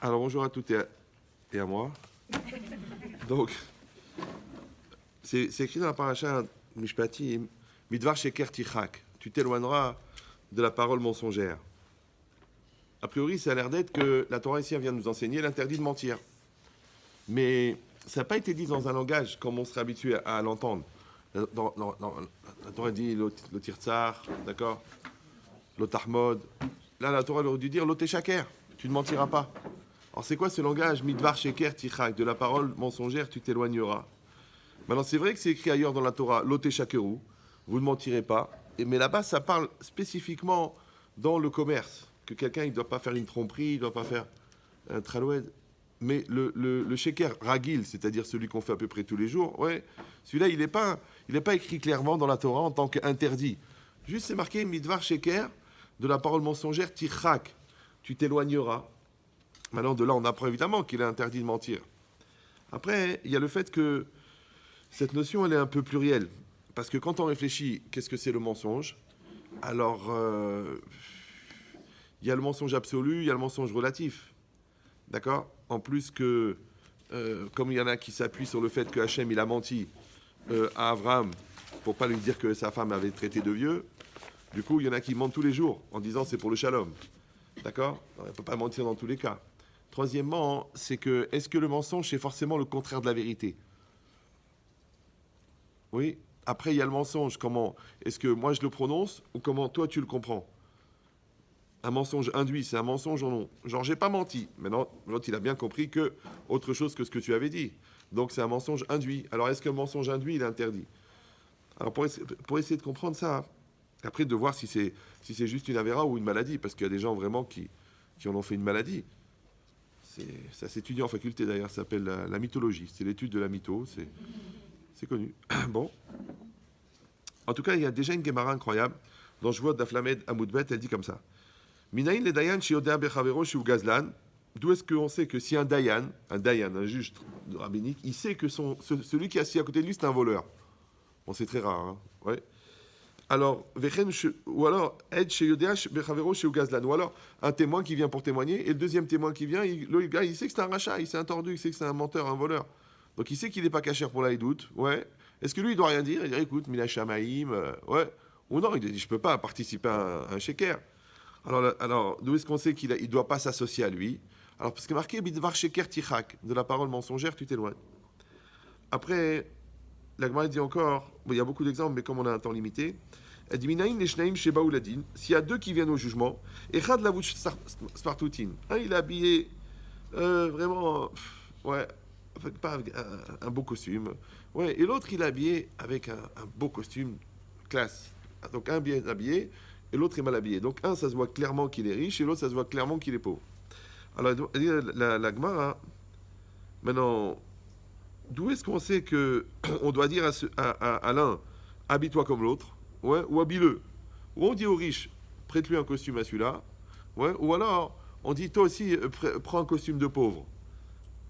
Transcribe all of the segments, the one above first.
Alors bonjour à toutes et à moi. Donc, c'est écrit dans la paracha Mishpatim, Midvar Sheker Tichak. Tu t'éloigneras de la parole mensongère. A priori, ça a l'air d'être que la Torah ici vient de nous enseigner l'interdit de mentir. Mais ça n'a pas été dit dans un langage comme on serait habitué à l'entendre. La Torah dit l'otirtsar, d'accord, l'otahmod. Là, la Torah aurait dû dire l'oteshaker, tu ne mentiras pas. Alors c'est quoi ce langage Midvar sheker tichak, de la parole mensongère tu t'éloigneras. Maintenant c'est vrai que c'est écrit ailleurs dans la Torah l'oteshakeru, vous ne mentirez pas. Mais là-bas ça parle spécifiquement dans le commerce, que quelqu'un il ne doit pas faire une tromperie, il ne doit pas faire un traloued. Mais le sheker ragil, c'est-à-dire celui qu'on fait à peu près tous les jours, ouais, celui-là il n'est pas écrit clairement dans la Torah en tant qu'interdit. Juste c'est marqué Midvar sheker, de la parole mensongère tichak, tu t'éloigneras. Maintenant, de là, on apprend évidemment qu'il est interdit de mentir. Après, il y a le fait que cette notion, elle est un peu plurielle. Parce que quand on réfléchit, qu'est-ce que c'est le mensonge? Alors, il y a le mensonge absolu, il y a le mensonge relatif. D'accord? En plus que, comme il y en a qui s'appuient sur le fait que Hachem, il a menti à Abraham pour pas lui dire que sa femme avait traité de vieux, du coup, il y en a qui mentent tous les jours en disant c'est pour le shalom. D'accord? On ne peut pas mentir dans tous les cas. Troisièmement, c'est que, est-ce que le mensonge, c'est forcément le contraire de la vérité? Oui. Après, il y a le mensonge. Comment? Est-ce que moi, je le prononce ou comment toi, tu le comprends? Un mensonge induit, c'est un mensonge ou non? Genre, j'ai pas menti. Maintenant, l'autre, il a bien compris que autre chose que ce que tu avais dit. Donc, c'est un mensonge induit. Alors, est-ce que le mensonge induit, il est interdit? Alors, pour essayer de comprendre ça, après, de voir si c'est juste une avéra ou une maladie, parce qu'il y a des gens vraiment qui en ont fait une maladie. Ça s'étudie en faculté d'ailleurs, ça s'appelle la mythologie. C'est l'étude de la mytho, c'est connu. Bon. En tout cas, il y a déjà une Gemara incroyable, dont je vois Daflamed Amoudbet, elle dit comme ça. Minaïn le Dayan Shiodea Bechavero Shiu Gazlan. D'où est-ce qu'on sait que si un Dayan, un juge rabbinique, il sait que celui qui est assis à côté de lui, c'est un voleur. Bon, c'est très rare, hein. Ouais. Alors, ou alors, ou alors un témoin qui vient pour témoigner, et le deuxième témoin qui vient, le gars, il sait que c'est un rachat, il sait un tordu, il sait que c'est un menteur, un voleur. Donc il sait qu'il n'est pas cachère pour la hidoute, ouais. Est-ce que lui, il doit rien dire? Il dit, écoute, Mina Shamaïm, ouais. Ou non, il dit, je peux pas participer à un sheker. Alors d'où est-ce qu'on sait qu'il ne doit pas s'associer à lui? Alors, parce que marqué, Bidvar sheker tichak, de la parole mensongère, tu t'éloignes. Après, la Gemara dit encore, bon, il y a beaucoup d'exemples, mais comme on a un temps limité, elle dit Minaïn les Shnaim Sheba ou Ladin, s'il y a deux qui viennent au jugement, Echad Lavouch Spartoutin, un il est habillé vraiment, ouais, pas avec un beau costume, ouais, et l'autre il est habillé avec un beau costume classe. Donc un bien habillé et l'autre est mal habillé. Donc un ça se voit clairement qu'il est riche et l'autre ça se voit clairement qu'il est pauvre. Alors elle dit la Gemara, maintenant. D'où est-ce qu'on sait que on doit dire à l'un, habille-toi comme l'autre, ouais, ou habille-le. Ou on dit au riche, prête-lui un costume à celui-là, ouais, ou alors on dit toi aussi, prends un costume de pauvre.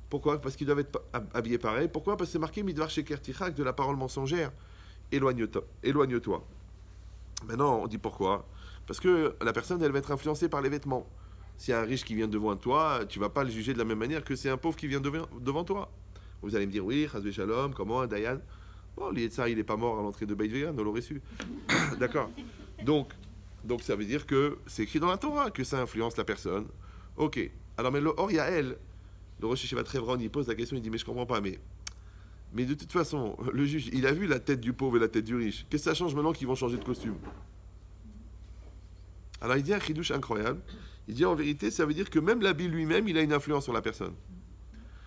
Pourquoi? Parce qu'ils doivent être habillés pareil. Pourquoi? Parce que c'est marqué Midvar Sheker Tichak, de la parole mensongère. Éloigne-toi. Éloigne-toi. Maintenant, on dit pourquoi? Parce que la personne, elle va être influencée par les vêtements. Si un riche qui vient devant toi, tu vas pas le juger de la même manière que c'est un pauvre qui vient devant toi. Vous allez me dire, oui, Chazvé Shalom, comment, un Dayan? Bon, l'Ietzar, il n'est pas mort à l'entrée de Beit Vegan, on l'aurait su. D'accord. Donc, ça veut dire que c'est écrit dans la Torah que ça influence la personne. Ok. Alors, mais le Or Yael, le Rosh Yeshivat Trevron, il pose la question, il dit, mais je comprends pas, mais de toute façon, le juge, il a vu la tête du pauvre et la tête du riche. Qu'est-ce que ça change maintenant qu'ils vont changer de costume? Alors, il dit un chidouche incroyable. Il dit, en vérité, ça veut dire que même l'habit lui-même, il a une influence sur la personne.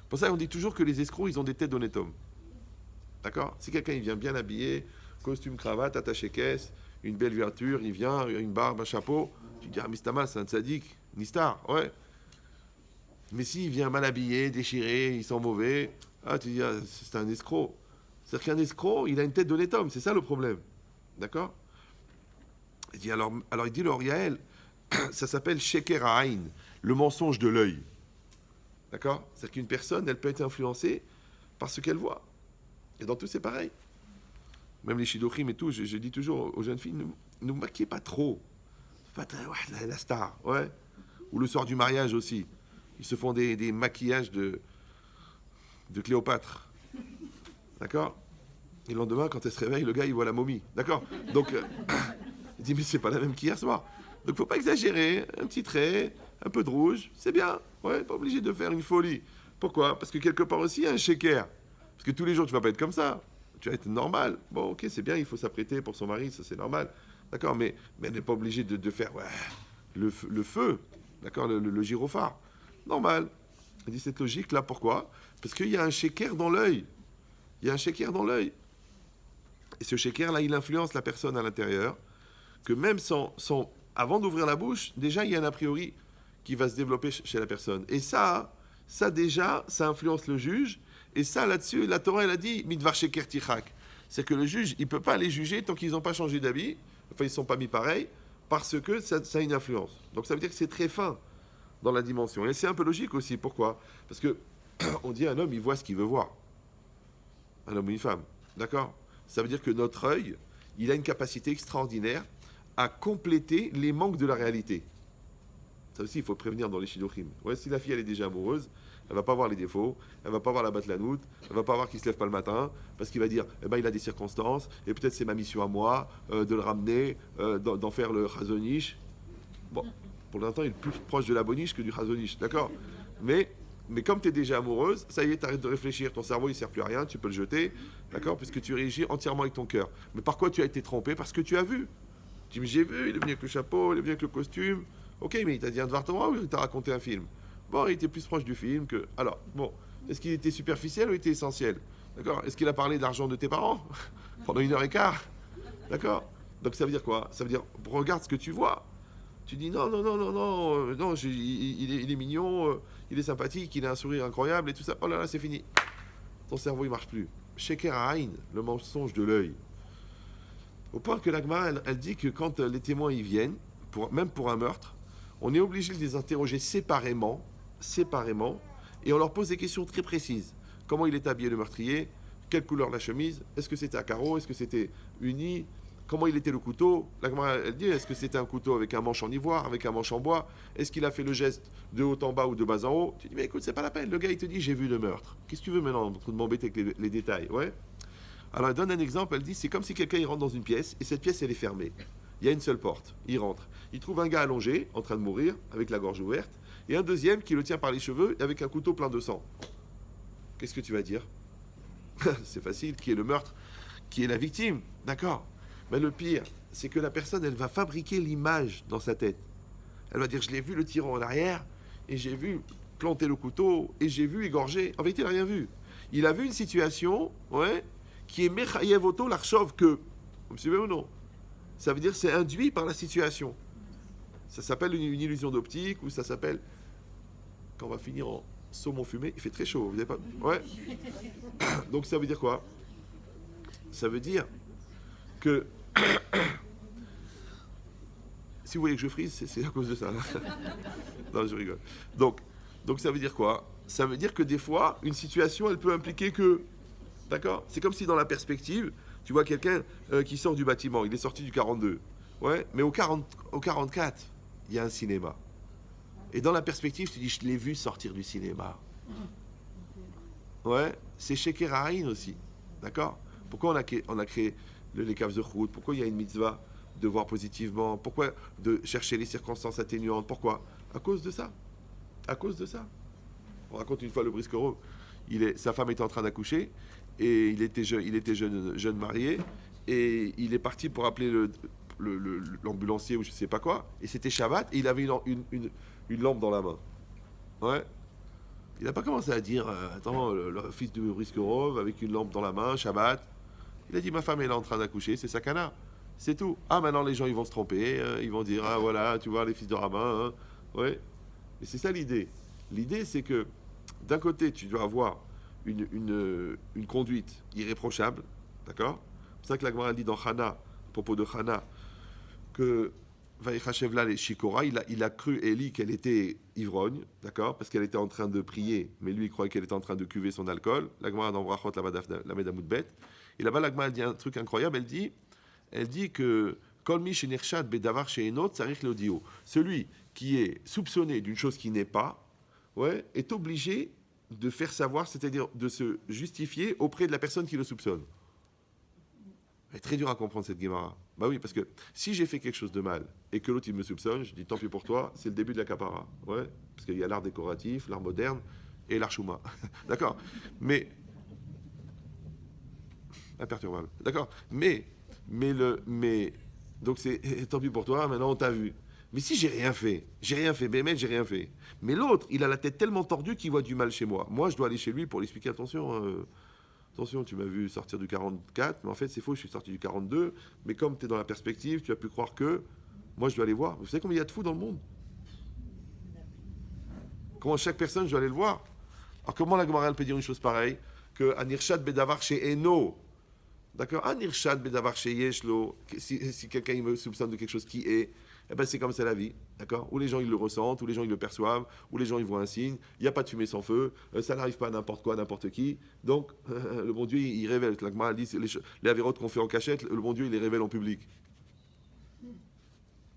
Pour ça, on dit toujours que les escrocs, ils ont des têtes d'honnêtes hommes. D'accord? Si quelqu'un il vient bien habillé, costume, cravate, attaché caisse, une belle voiture, il vient, une barbe, un chapeau, tu dis, ah, Mistama, c'est un tzaddik, Nistar, ouais. Mais s'il vient mal habillé, déchiré, il sent mauvais, ah, tu dis, ah, c'est un escroc. C'est-à-dire qu'un escroc, il a une tête d'honnête homme, c'est ça le problème. D'accord? Il dit, alors il dit, le Yael, ça s'appelle Sheker Ha'ain, le mensonge de l'œil. D'accord? C'est-à-dire qu'une personne, elle peut être influencée par ce qu'elle voit. Et dans tout, c'est pareil. Même les shidduchim et tout, je dis toujours aux jeunes filles, ne vous maquillez pas trop. Pas très, ouais, la star, ouais. Ou le soir du mariage aussi. Ils se font des maquillages de Cléopâtre. D'accord? Et le lendemain, quand elle se réveille, le gars, il voit la momie. D'accord? Donc, il dit, mais c'est pas la même qu'hier soir. Donc, faut pas exagérer. Un petit trait, un peu de rouge, c'est bien. Ouais, pas obligé de faire une folie. Pourquoi? Parce que quelque part aussi, il y a un shaker. Parce que tous les jours, tu vas pas être comme ça. Tu vas être normal. Bon, ok, c'est bien, il faut s'apprêter pour son mari, ça c'est normal. D'accord? Mais elle n'est pas obligée de faire le feu. D'accord? Le gyrophare. Normal. Il dit cette logique-là, pourquoi? Parce qu'il y a un shaker dans l'œil. Il y a un shaker dans l'œil. Et ce shaker-là, il influence la personne à l'intérieur, que même avant d'ouvrir la bouche, déjà, il y a un a priori qui va se développer chez la personne. Et ça déjà, ça influence le juge. Et ça, là-dessus, la Torah, elle a dit, mitvar sheker tichak. C'est que le juge, il ne peut pas les juger tant qu'ils n'ont pas changé d'habit, enfin, ils ne sont pas mis pareil, parce que ça a une influence. Donc, ça veut dire que c'est très fin dans la dimension. Et c'est un peu logique aussi. Pourquoi? Parce que on dit un homme, il voit ce qu'il veut voir. Un homme ou une femme. D'accord? Ça veut dire que notre œil, il a une capacité extraordinaire à compléter les manques de la réalité. Ça aussi, il faut prévenir dans les shidduchim. Ouais, si la fille, elle est déjà amoureuse, elle va pas voir les défauts, elle va pas voir la batlanout, elle va pas voir qu'il se lève pas le matin, parce qu'il va dire, eh ben, il a des circonstances, et peut-être c'est ma mission à moi, de le ramener, d'en faire le chazonish. Bon, pour l'instant, il est plus proche de la boniche que du chazonish, d'accord? Mais comme tu es déjà amoureuse, ça y est, tu arrêtes de réfléchir, ton cerveau, il sert plus à rien, tu peux le jeter, d'accord? Puisque tu réagis entièrement avec ton cœur. Mais par quoi tu as été trompé? Parce que tu as vu. Tu me dis, j'ai vu, il est venu avec le chapeau, il est venu avec le costume. Ok, mais il t'a dit un Dvar Torah ou il t'a raconté un film? Bon, il était plus proche du film que... Alors, bon, est-ce qu'il était superficiel ou il était essentiel? D'accord? Est-ce qu'il a parlé de l'argent de tes parents pendant 1 heure et quart? D'accord? Donc ça veut dire quoi? Ça veut dire, regarde ce que tu vois. Tu dis non, il est mignon, il est sympathique, il a un sourire incroyable et tout ça. Oh là là, c'est fini. Ton cerveau, il marche plus. Sheker ha'ain, le mensonge de l'œil. Au point que l'Agma, elle dit que quand les témoins y viennent, même pour un meurtre, on est obligé de les interroger séparément, et on leur pose des questions très précises. Comment il est habillé le meurtrier? Quelle couleur la chemise? Est-ce que c'était à carreaux? Est-ce que c'était uni? Comment il était le couteau? L'Agma, elle dit, est-ce que c'était un couteau avec un manche en ivoire, avec un manche en bois? Est-ce qu'il a fait le geste de haut en bas ou de bas en haut? Tu dis, mais écoute, c'est pas la peine. Le gars, il te dit, j'ai vu le meurtre. Qu'est-ce que tu veux maintenant de m'embêter avec les détails? Ouais. Alors, elle donne un exemple. Elle dit, c'est comme si quelqu'un il rentre dans une pièce, et cette pièce, elle est fermée. Il y a une seule porte. Il rentre. Il trouve un gars allongé, en train de mourir, avec la gorge ouverte, et un deuxième qui le tient par les cheveux, avec un couteau plein de sang. Qu'est-ce que tu vas dire? C'est facile. Qui est le meurtre? Qui est la victime? D'accord. Mais le pire, c'est que la personne, elle va fabriquer l'image dans sa tête. Elle va dire, je l'ai vu le tirant en arrière, et j'ai vu planter le couteau, et j'ai vu égorger. En vérité, il n'a rien vu. Il a vu une situation, ouais, qui est Mechayev Oto l'Archov que. Vous me suivez ou non? Ça veut dire c'est induit par la situation. Ça s'appelle une illusion d'optique, ou ça s'appelle, quand on va finir en saumon fumé, il fait très chaud, vous n'avez pas... Ouais. Donc ça veut dire quoi? Ça veut dire que... Si vous voulez que je frise, c'est à cause de ça. Non, je rigole. Donc ça veut dire quoi? Ça veut dire que des fois, une situation, elle peut impliquer que... D'accord? C'est comme si dans la perspective, tu vois quelqu'un qui sort du bâtiment, il est sorti du 42. Ouais, mais au 44, il y a un cinéma. Et dans la perspective, tu dis, je l'ai vu sortir du cinéma. Ouais, c'est Sheker ha'ain aussi. D'accord? Pourquoi on a créé les caves de Chout? Pourquoi il y a une mitzvah de voir positivement? Pourquoi de chercher les circonstances atténuantes? Pourquoi? À cause de ça. À cause de ça. On raconte une fois le brisquereau. Sa femme était en train d'accoucher et il était jeune marié et il est parti pour appeler l'ambulancier ou je sais pas quoi, et c'était Shabbat et il avait une lampe dans la main. Ouais. Il n'a pas commencé à dire attends, le fils de Briskerov avec une lampe dans la main, Shabbat. Il a dit ma femme elle est en train d'accoucher, c'est sakana. C'est tout. Ah, maintenant les gens ils vont se tromper, ils vont dire ah voilà, tu vois les fils de rabbin. Hein. Ouais. Et c'est ça l'idée. L'idée c'est que d'un côté tu dois avoir une conduite irréprochable, d'accord? C'est pour ça que la Gemara dit dans Hana, à propos de Hana, que Vaïchachevla les Shikora, il a cru Élie qu'elle était ivrogne, d'accord? Parce qu'elle était en train de prier, mais lui il croyait qu'elle était en train de cuver son alcool. La Gemara dans Brachot, la Medamoudbet. Et là-bas, la Gemara dit un truc incroyable, elle dit que Kol mi shenershad bedavar sheenot tzarich leodio. Celui qui est soupçonné d'une chose qui n'est pas, ouais, est obligé de faire savoir, c'est-à-dire de se justifier auprès de la personne qui le soupçonne. C'est très dur à comprendre cette Guémara. Bah oui, parce que si j'ai fait quelque chose de mal et que l'autre il me soupçonne, je dis tant pis pour toi, c'est le début de la capara. Ouais, parce qu'il y a l'art décoratif, l'art moderne et l'art chouma. D'accord. Mais imperturbable. D'accord. Mais donc c'est tant pis pour toi. Maintenant on t'a vu. Mais si j'ai rien fait, Bémet, j'ai rien fait. Mais l'autre, il a la tête tellement tordue qu'il voit du mal chez moi. Moi, je dois aller chez lui pour lui expliquer attention. Attention, tu m'as vu sortir du 44, mais en fait, c'est faux, je suis sorti du 42. Mais comme tu es dans la perspective, tu as pu croire que moi, je dois aller voir. Vous savez combien il y a de fous dans le monde? Comment chaque personne, je dois aller le voir? Alors, comment la Gemara peut dire une chose pareille? Que Anirshad Bedavar chez Eno. D'accord? Anirshad Bedavar chez Yeshlo. Si quelqu'un il me soupçonne de quelque chose qui est. Eh ben c'est comme c'est la vie, d'accord? Où les gens ils le ressentent, où les gens ils le perçoivent, où les gens ils voient un signe. Il n'y a pas de fumée sans feu. Ça n'arrive pas à n'importe quoi, n'importe qui. Donc le bon Dieu il révèle. La Gemara dit les avérotes qu'on fait en cachette, le bon Dieu il les révèle en public.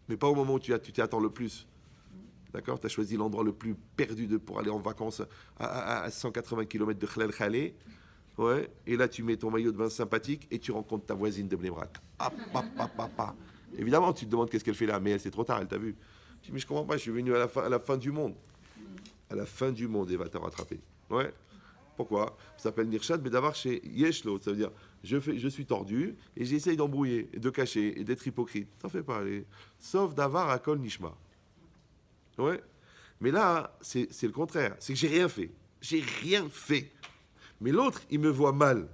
Mais pas au moment où tu t'y attends le plus. D'accord? Tu as choisi l'endroit le plus perdu pour aller en vacances à 180 km de Khlel Khalé. Ouais. Et là tu mets ton maillot de bain sympathique et tu rencontres ta voisine de Bnebrak. Évidemment, tu te demandes qu'est-ce qu'elle fait là, mais elle, c'est trop tard, elle t'a vu. Tu dis, mais je comprends pas, je suis venu à la fin du monde. À la fin du monde, elle va te rattraper. Ouais. Pourquoi? Ça s'appelle Nirshad, mais d'avoir chez Yeshlo. Ça veut dire, je suis tordu et j'essaye d'embrouiller, de cacher et d'être hypocrite. T'en fais pas, allez. Sauf d'avoir à Kol Nishma. Ouais. Mais là, c'est le contraire. C'est que j'ai rien fait. J'ai rien fait. Mais l'autre, il me voit mal.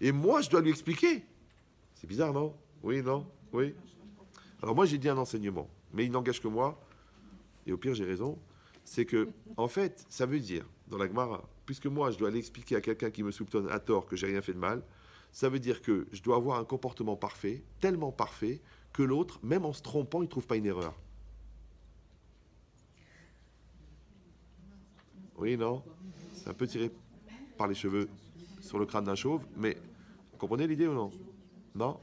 Et moi, je dois lui expliquer. C'est bizarre, non? Oui, non? Oui. Alors moi j'ai dit un enseignement, mais il n'engage que moi, et au pire j'ai raison, c'est que, en fait, ça veut dire, dans la Gemara, puisque moi je dois aller expliquer à quelqu'un qui me soupçonne à tort que j'ai rien fait de mal, ça veut dire que je dois avoir un comportement parfait, tellement parfait, que l'autre, même en se trompant, il ne trouve pas une erreur. Oui, non? C'est un peu tiré par les cheveux sur le crâne d'un chauve, mais vous comprenez l'idée ou non? Non?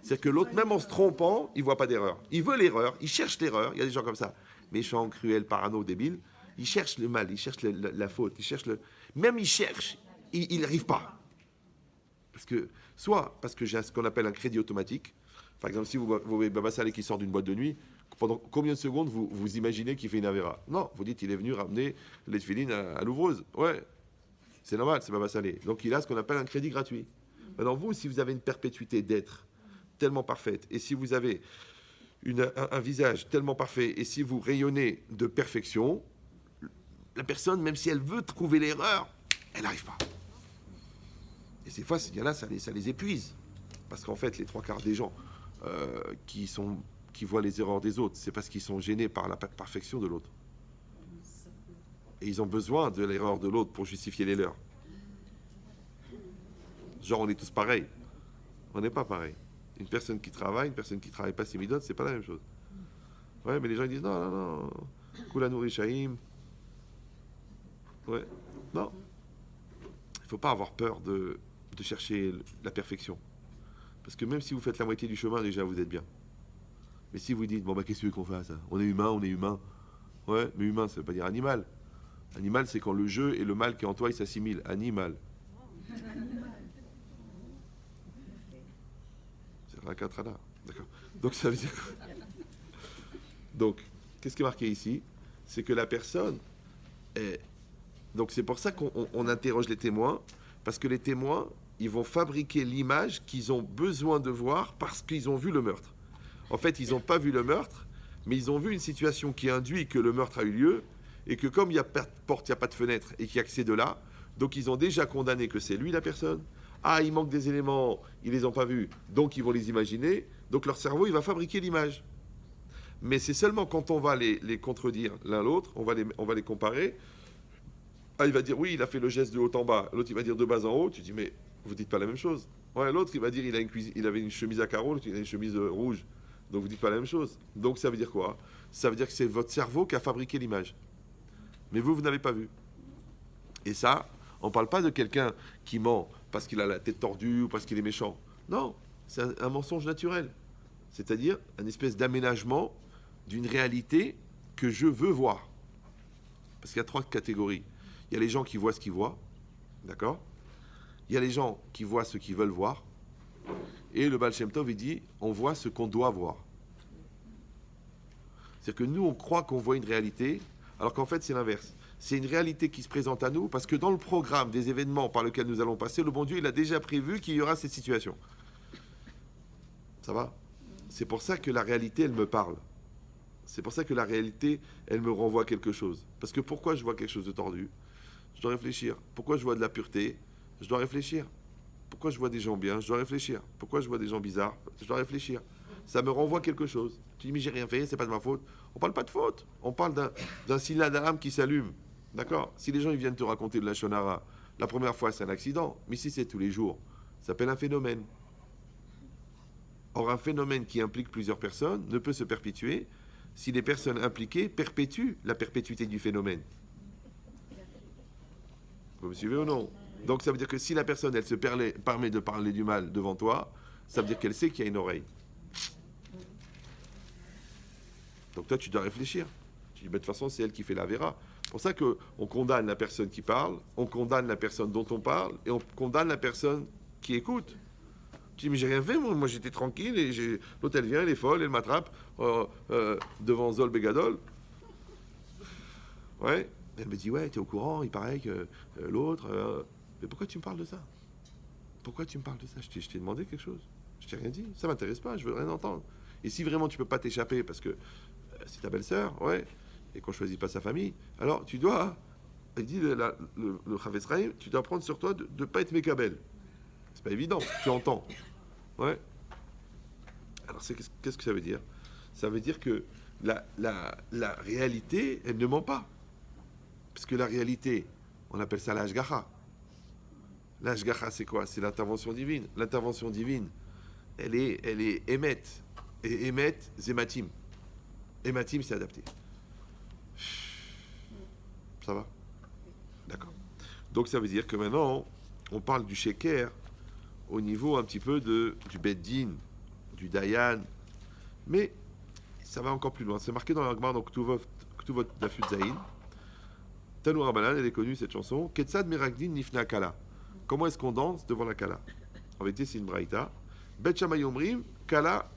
C'est-à-dire que l'autre, même en se trompant, il ne voit pas d'erreur. Il veut l'erreur, il cherche l'erreur. Il y a des gens comme ça, méchants, cruels, parano, débiles. Ils cherchent le mal, ils cherchent la faute, ils cherchent le... Même ils cherchent, il n'arrive pas. Soit parce que j'ai ce qu'on appelle un crédit automatique. Par exemple, si vous voyez Baba Salé qui sort d'une boîte de nuit, pendant combien de secondes vous imaginez qu'il fait une avéra? Non, vous dites il est venu ramener les tefilines à l'ouvreuse. Ouais, c'est normal, c'est Baba Salé. Donc il a ce qu'on appelle un crédit gratuit. Maintenant vous, si vous avez une perpétuité d'être tellement parfaite, et si vous avez un visage tellement parfait, et si vous rayonnez de perfection, la personne, même si elle veut trouver l'erreur, elle n'arrive pas. Et ces fois, ces gars-là, ça les épuise. Parce qu'en fait, les trois quarts des gens qui voient les erreurs des autres, c'est parce qu'ils sont gênés par la perfection de l'autre. Et ils ont besoin de l'erreur de l'autre pour justifier les leurs. Genre, on est tous pareils. On n'est pas pareil. Une personne qui travaille pas Simidot, c'est pas la même chose. Ouais, mais les gens ils disent non. Koulanou Rishaïm. Ouais. Non. Il ne faut pas avoir peur de chercher la perfection. Parce que même si vous faites la moitié du chemin, déjà vous êtes bien. Mais si vous dites, bon, bah, qu'est-ce que tu veux qu'on fasse? On est humain. Ouais, mais humain, ça ne veut pas dire animal. Animal, c'est quand le jeu et le mal qui est en toi, ils s'assimilent. Animal. Rakatrana. D'accord. Donc ça veut dire quoi? Donc, qu'est-ce qui est marqué ici? C'est que la personne est... Donc c'est pour ça qu'on interroge les témoins, parce que les témoins, ils vont fabriquer l'image qu'ils ont besoin de voir parce qu'ils ont vu le meurtre. En fait, ils n'ont pas vu le meurtre, mais ils ont vu une situation qui induit que le meurtre a eu lieu, et que comme il n'y a pas de porte, il n'y a pas de fenêtre, et qu'il n'y a que ces deux-là, donc ils ont déjà condamné que c'est lui la personne. Ah, il manque des éléments, ils les ont pas vus, donc ils vont les imaginer. Donc leur cerveau, il va fabriquer l'image. Mais c'est seulement quand on va les contredire l'un l'autre, on va les comparer. Ah, il va dire, oui, il a fait le geste de haut en bas. L'autre, il va dire de bas en haut. Tu dis, mais vous dites pas la même chose. Ouais, l'autre, il va dire, il avait une chemise à carreaux, l'autre, il a une chemise rouge. Donc vous dites pas la même chose. Donc ça veut dire quoi? Ça veut dire que c'est votre cerveau qui a fabriqué l'image. Mais vous n'avez pas vu. Et ça, on ne parle pas de quelqu'un qui ment parce qu'il a la tête tordue ou parce qu'il est méchant. Non, c'est un mensonge naturel. C'est-à-dire un espèce d'aménagement d'une réalité que je veux voir. Parce qu'il y a 3 catégories. Il y a les gens qui voient ce qu'ils voient, d'accord? Il y a les gens qui voient ce qu'ils veulent voir. Et le Baal Shem Tov, il dit, on voit ce qu'on doit voir. C'est-à-dire que nous, on croit qu'on voit une réalité, alors qu'en fait, c'est l'inverse. C'est une réalité qui se présente à nous, parce que dans le programme des événements par lesquels nous allons passer, le bon Dieu, il a déjà prévu qu'il y aura cette situation. Ça va? C'est pour ça que la réalité, elle me parle. C'est pour ça que la réalité, elle me renvoie quelque chose. Parce que pourquoi je vois quelque chose de tordu? Je dois réfléchir. Pourquoi je vois de la pureté? Je dois réfléchir. Pourquoi je vois des gens bien? Je dois réfléchir. Pourquoi je vois des gens bizarres? Je dois réfléchir. Ça me renvoie quelque chose. Tu dis, mais j'ai rien fait, c'est pas de ma faute. On parle pas de faute. On parle d'un signal d'alarme qui s'allume. D'accord? Si les gens ils viennent te raconter de la shonara, la première fois c'est un accident, mais si c'est tous les jours, ça s'appelle un phénomène. Or, un phénomène qui implique plusieurs personnes ne peut se perpétuer si les personnes impliquées perpétuent la perpétuité du phénomène. Vous me suivez ou non? Donc ça veut dire que si la personne, elle se permet de parler du mal devant toi, ça veut dire qu'elle sait qu'il y a une oreille. Donc toi, tu dois réfléchir. Tu dis, de toute façon, c'est elle qui fait la vera. C'est pour ça qu'on condamne la personne qui parle, on condamne la personne dont on parle, et on condamne la personne qui écoute. Tu dis, mais j'ai rien fait, moi j'étais tranquille, et l'autre elle vient, elle est folle, elle m'attrape devant Zol Begadol. Ouais. Elle me dit, ouais, t'es au courant, il paraît que l'autre... mais pourquoi tu me parles de ça? Pourquoi tu me parles de ça? Je t'ai demandé quelque chose. Je t'ai rien dit. Ça m'intéresse pas, je veux rien entendre. Et si vraiment tu peux pas t'échapper parce que c'est ta belle-sœur, ouais, et qu'on choisit pas sa famille, alors tu dois, il dit le Chavetz Chaim, tu dois prendre sur toi de ne pas être mécabel. C'est pas évident, tu entends. Ouais. Alors qu'est-ce que ça veut dire? Ça veut dire que la réalité, elle ne ment pas. Parce que la réalité, on appelle ça l'ashgacha. L'ashgacha, c'est quoi? C'est l'intervention divine. L'intervention divine, elle est émet. Et émet, c'est matim. Ématim, c'est adapté. Ça va? D'accord. Donc ça veut dire que maintenant, on parle du sheker au niveau un petit peu du beddin, du dayan. Mais ça va encore plus loin. C'est marqué dans l'Agmar, donc Ktuvot Dafut Zayin. Tanou Rabbanan, elle est connue cette chanson. Ketzad Meragdin Nifna Kala. Comment est-ce qu'on danse devant la Kala? En vérité, c'est une braïta. Bet Shammai Omrim, Kala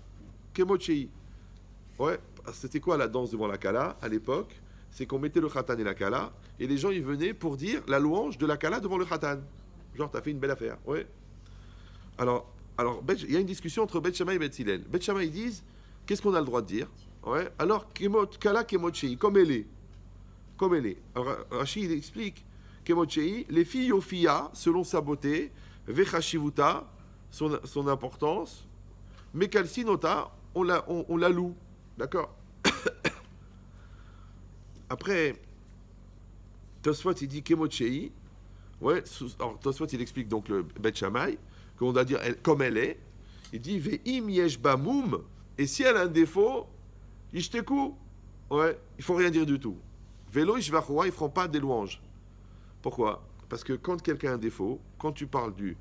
Kemochei. Ouais, c'était quoi la danse devant la Kala à l'époque? C'est qu'on mettait le Khatan et la Kala, et les gens ils venaient pour dire la louange de la Kala devant le Khatan. Genre, t'as fait une belle affaire. Ouais. Alors il y a une discussion entre Bet Shammai et Bet Hillel. Bet Shammai ils disent, qu'est-ce qu'on a le droit de dire? Ouais. Alors, Kala Kemochei, comme elle est. Comme elle est. Alors, Rashi, il explique, Kemochei, les filles Yofiya, selon sa beauté, Vechashivuta, son importance, Mekalsinota, on la loue. D'accord? Après, Tosfot, il dit Kemochei. Ouais, alors Tosfot, il explique donc le Bet Shammai, qu'on doit dire comme elle est. Il dit Ve'im yesh ba moum, et si elle a un défaut, Ishteku. Ouais, il faut rien dire du tout. Vélo, ils ne feront pas des louanges. Pourquoi? Parce que quand quelqu'un a un défaut, quand tu parles de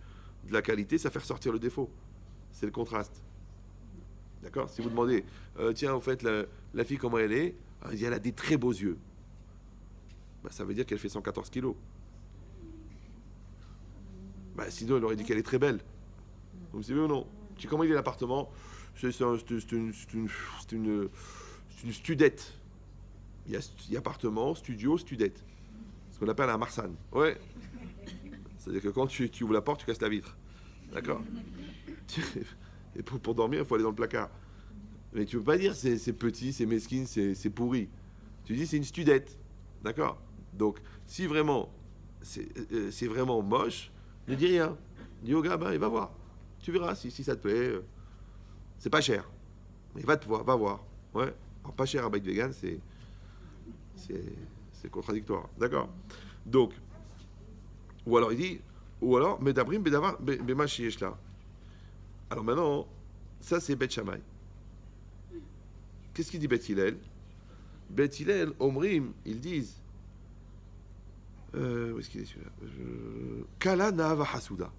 la qualité, ça fait ressortir le défaut. C'est le contraste. D'accord? Si vous demandez, tiens, en fait, la fille, comment elle est? Elle a des très beaux yeux. Bah, ça veut dire qu'elle fait 114 kilos. Bah, sinon, elle aurait dit qu'elle est très belle. Vous me suivez ou non? Tu sais comment il est l'appartement? C'est une studette. Il y a appartement, studio, studette. Ce qu'on appelle un marsan. Ouais. C'est-à-dire que quand tu ouvres la porte, tu casses la vitre. D'accord? Et pour dormir, il faut aller dans le placard. Mais tu ne peux pas dire c'est petit, c'est mesquine, c'est pourri. Tu dis c'est une studette. D'accord? Donc, si vraiment c'est vraiment moche, ne dis rien. Dis au gars, ben, il va voir. Tu verras si ça te plaît. C'est pas cher. Mais va voir. Ouais. Alors, pas cher à bike vegan, c'est contradictoire. D'accord? Donc, ou alors il dit, Medabrim Bedavar Bema Shieshla. Alors maintenant, ça c'est Bet Shammai. Qu'est-ce qu'il dit Bet Hillel? Bet Hillel, Omrim, ils disent, où est-ce qu'il est celui-là? Kala Naava Hasuda.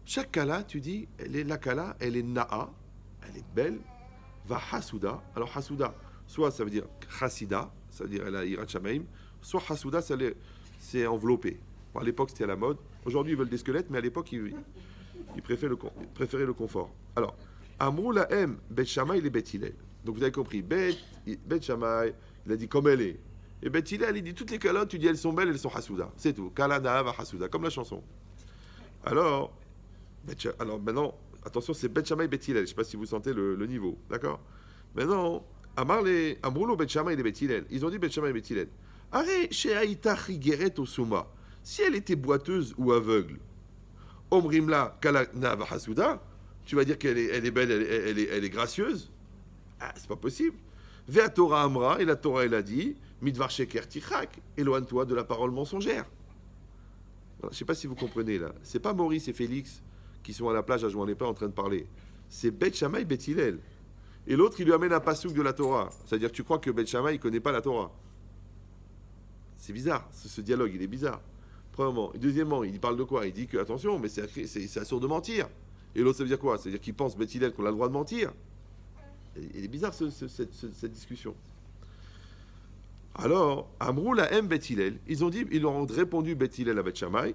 Chaque Kala, tu dis, la Kala, elle est Na'a, elle est belle, va Hasuda. Alors Hasuda, soit ça veut dire Chassida, c'est-à-dire elle a Hirat Shamaim, soit Hasouda, c'est enveloppé. Bon, à l'époque, c'était à la mode. Aujourd'hui, ils veulent des squelettes, mais à l'époque, ils préféraient le confort. Alors, Amrou la M, Bet Shammai et Bet Hillel. Donc vous avez compris, Bet Shammai, il a dit comme elle est. Et Bet Hillel, il dit toutes les calottes, tu dis elles sont belles, elles sont Hasouda. C'est tout. Kalana va Hasouda, comme la chanson. Alors maintenant, attention, c'est Bet Shammai et Bet Hillel. Je ne sais pas si vous sentez le niveau. D'accord. Maintenant, Amroulo Bet Shammai et Bet Hillel. Ils ont dit Bet Shammai et Bet Hillel. Arrête, chez Aïta Chigeret Osuma. Si elle était boiteuse ou aveugle, Omrimla Kalana va Hasouda, tu vas dire qu'elle est belle, elle est gracieuse. Ah, c'est pas possible. Vea Torah Amra, et la Torah, elle a dit, Midvar Sheker Tichak, éloigne-toi de la parole mensongère. Voilà, je ne sais pas si vous comprenez là. C'est pas Maurice et Félix qui sont à la plage à jouer en épée en train de parler. C'est Bet Shammai, Bet Hillel. Et l'autre, il lui amène un pasouk de la Torah. C'est-à-dire que tu crois que Bet Shammai, il ne connaît pas la Torah. C'est bizarre, ce dialogue, il est bizarre. Premièrement. Et deuxièmement, il parle de quoi? Il dit que, attention, mais c'est assourd de mentir. Et l'autre, ça veut dire quoi? C'est-à-dire qu'il pense, Bet Hillel, qu'on a le droit de mentir. Il est bizarre cette discussion. Alors, Amrou la M Bet Hillel, ils leur ont répondu Bet Hillel à Bet Shammai,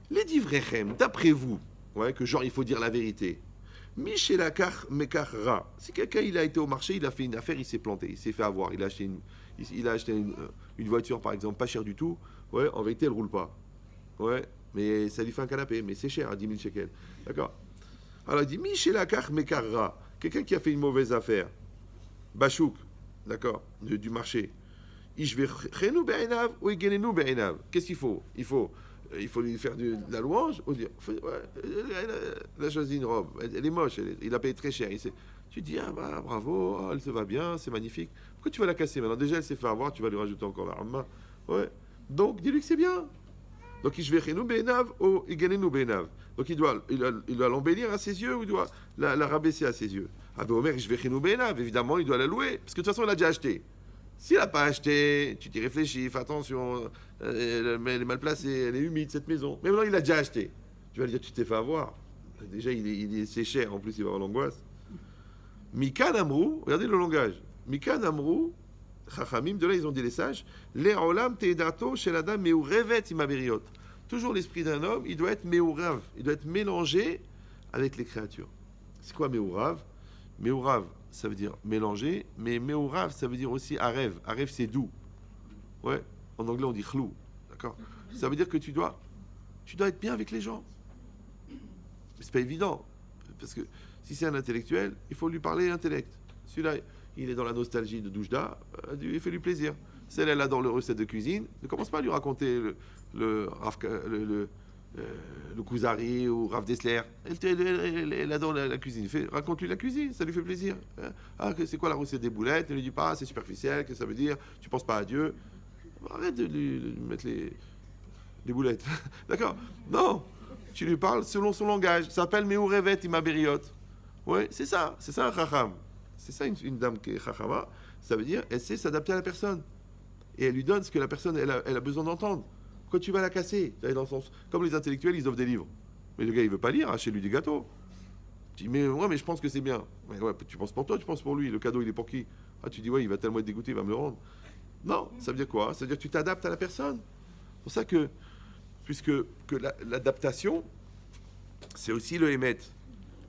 les divrechem, d'après vous, ouais, que genre il faut dire la vérité. Michelakar Mekar Ra. Si quelqu'un il a été au marché, il a fait une affaire, il s'est planté, il s'est fait avoir, il a acheté une voiture par exemple, pas chère du tout, ouais, en vérité elle roule pas. Ouais, mais ça lui fait un canapé, mais c'est cher, à 10 000 shekels. D'accord. Alors il dit Michelakar Mekar Ra. Quelqu'un qui a fait une mauvaise affaire, Bachouk, d'accord, du marché. Qu'est-ce qu'il faut? Il faut lui faire de la louange ou dire elle a choisi une robe, elle est moche, il a payé très cher. Tu dis ah bah bravo, oh, elle se va bien, c'est magnifique. Pourquoi tu vas la casser maintenant? Déjà elle s'est fait avoir, tu vas lui rajouter encore la ramma. Ouais. Donc dis-lui que c'est bien. Donc il donc il doit l'embellir à ses yeux ou il doit la rabaisser à ses yeux. Évidemment, il doit la louer, parce que de toute façon, il a déjà acheté. S'il n'a pas acheté, tu t'y réfléchis, fais attention, elle est mal placée, elle est humide cette maison. Mais maintenant, il a déjà acheté. Tu vas lui dire, tu t'es fait avoir. Déjà, c'est cher, en plus, il va avoir l'angoisse. Mikan Amrou, regardez le langage. Mikan Amrou, Chachamim, de là, ils ont dit les sages, les olam teedato shel adam meurevet imaveriot. Toujours l'esprit d'un homme, il doit être meurav, il doit être mélangé avec les créatures. C'est quoi meurav? Meurav, ça veut dire mélanger, mais meurav, ça veut dire aussi arev. Arev, c'est doux. Ouais, en anglais, on dit chlou. D'accord. Ça veut dire que tu dois être bien avec les gens. Mais c'est pas évident. Parce que si c'est un intellectuel, il faut lui parler intellect. Celui-là, il est dans la nostalgie de Doujda, il fait lui plaisir. Celle, elle adore les recettes de cuisine. Ne commence pas à lui raconter le Kuzari ou Rav Dessler. Elle adore la cuisine. Raconte-lui la cuisine, ça lui fait plaisir. Ah, c'est quoi la recette des boulettes? Ne lui dis pas, c'est superficiel, qu'est-ce que ça veut dire? Tu penses pas à Dieu. Arrête de lui mettre les boulettes. D'accord? Non, tu lui parles selon son langage. Ça s'appelle Meurevet Imaberiot. Oui, c'est ça un chacham. C'est ça une dame qui est chachama. Ça veut dire, elle sait s'adapter à la personne. Et elle lui donne ce que la personne elle a besoin d'entendre. Pourquoi tu vas la casser? Dans le sens, comme les intellectuels, ils offrent des livres. Mais le gars, il veut pas lire, achetez-lui des gâteaux. Tu dis, mais je pense que c'est bien. Mais ouais, tu penses pour toi, tu penses pour lui. Le cadeau, il est pour qui? Ah, tu dis, ouais, il va tellement être dégoûté, il va me le rendre. Non, ça veut dire quoi? Ça veut dire que tu t'adaptes à la personne. C'est pour ça que, l'adaptation, c'est aussi le émet.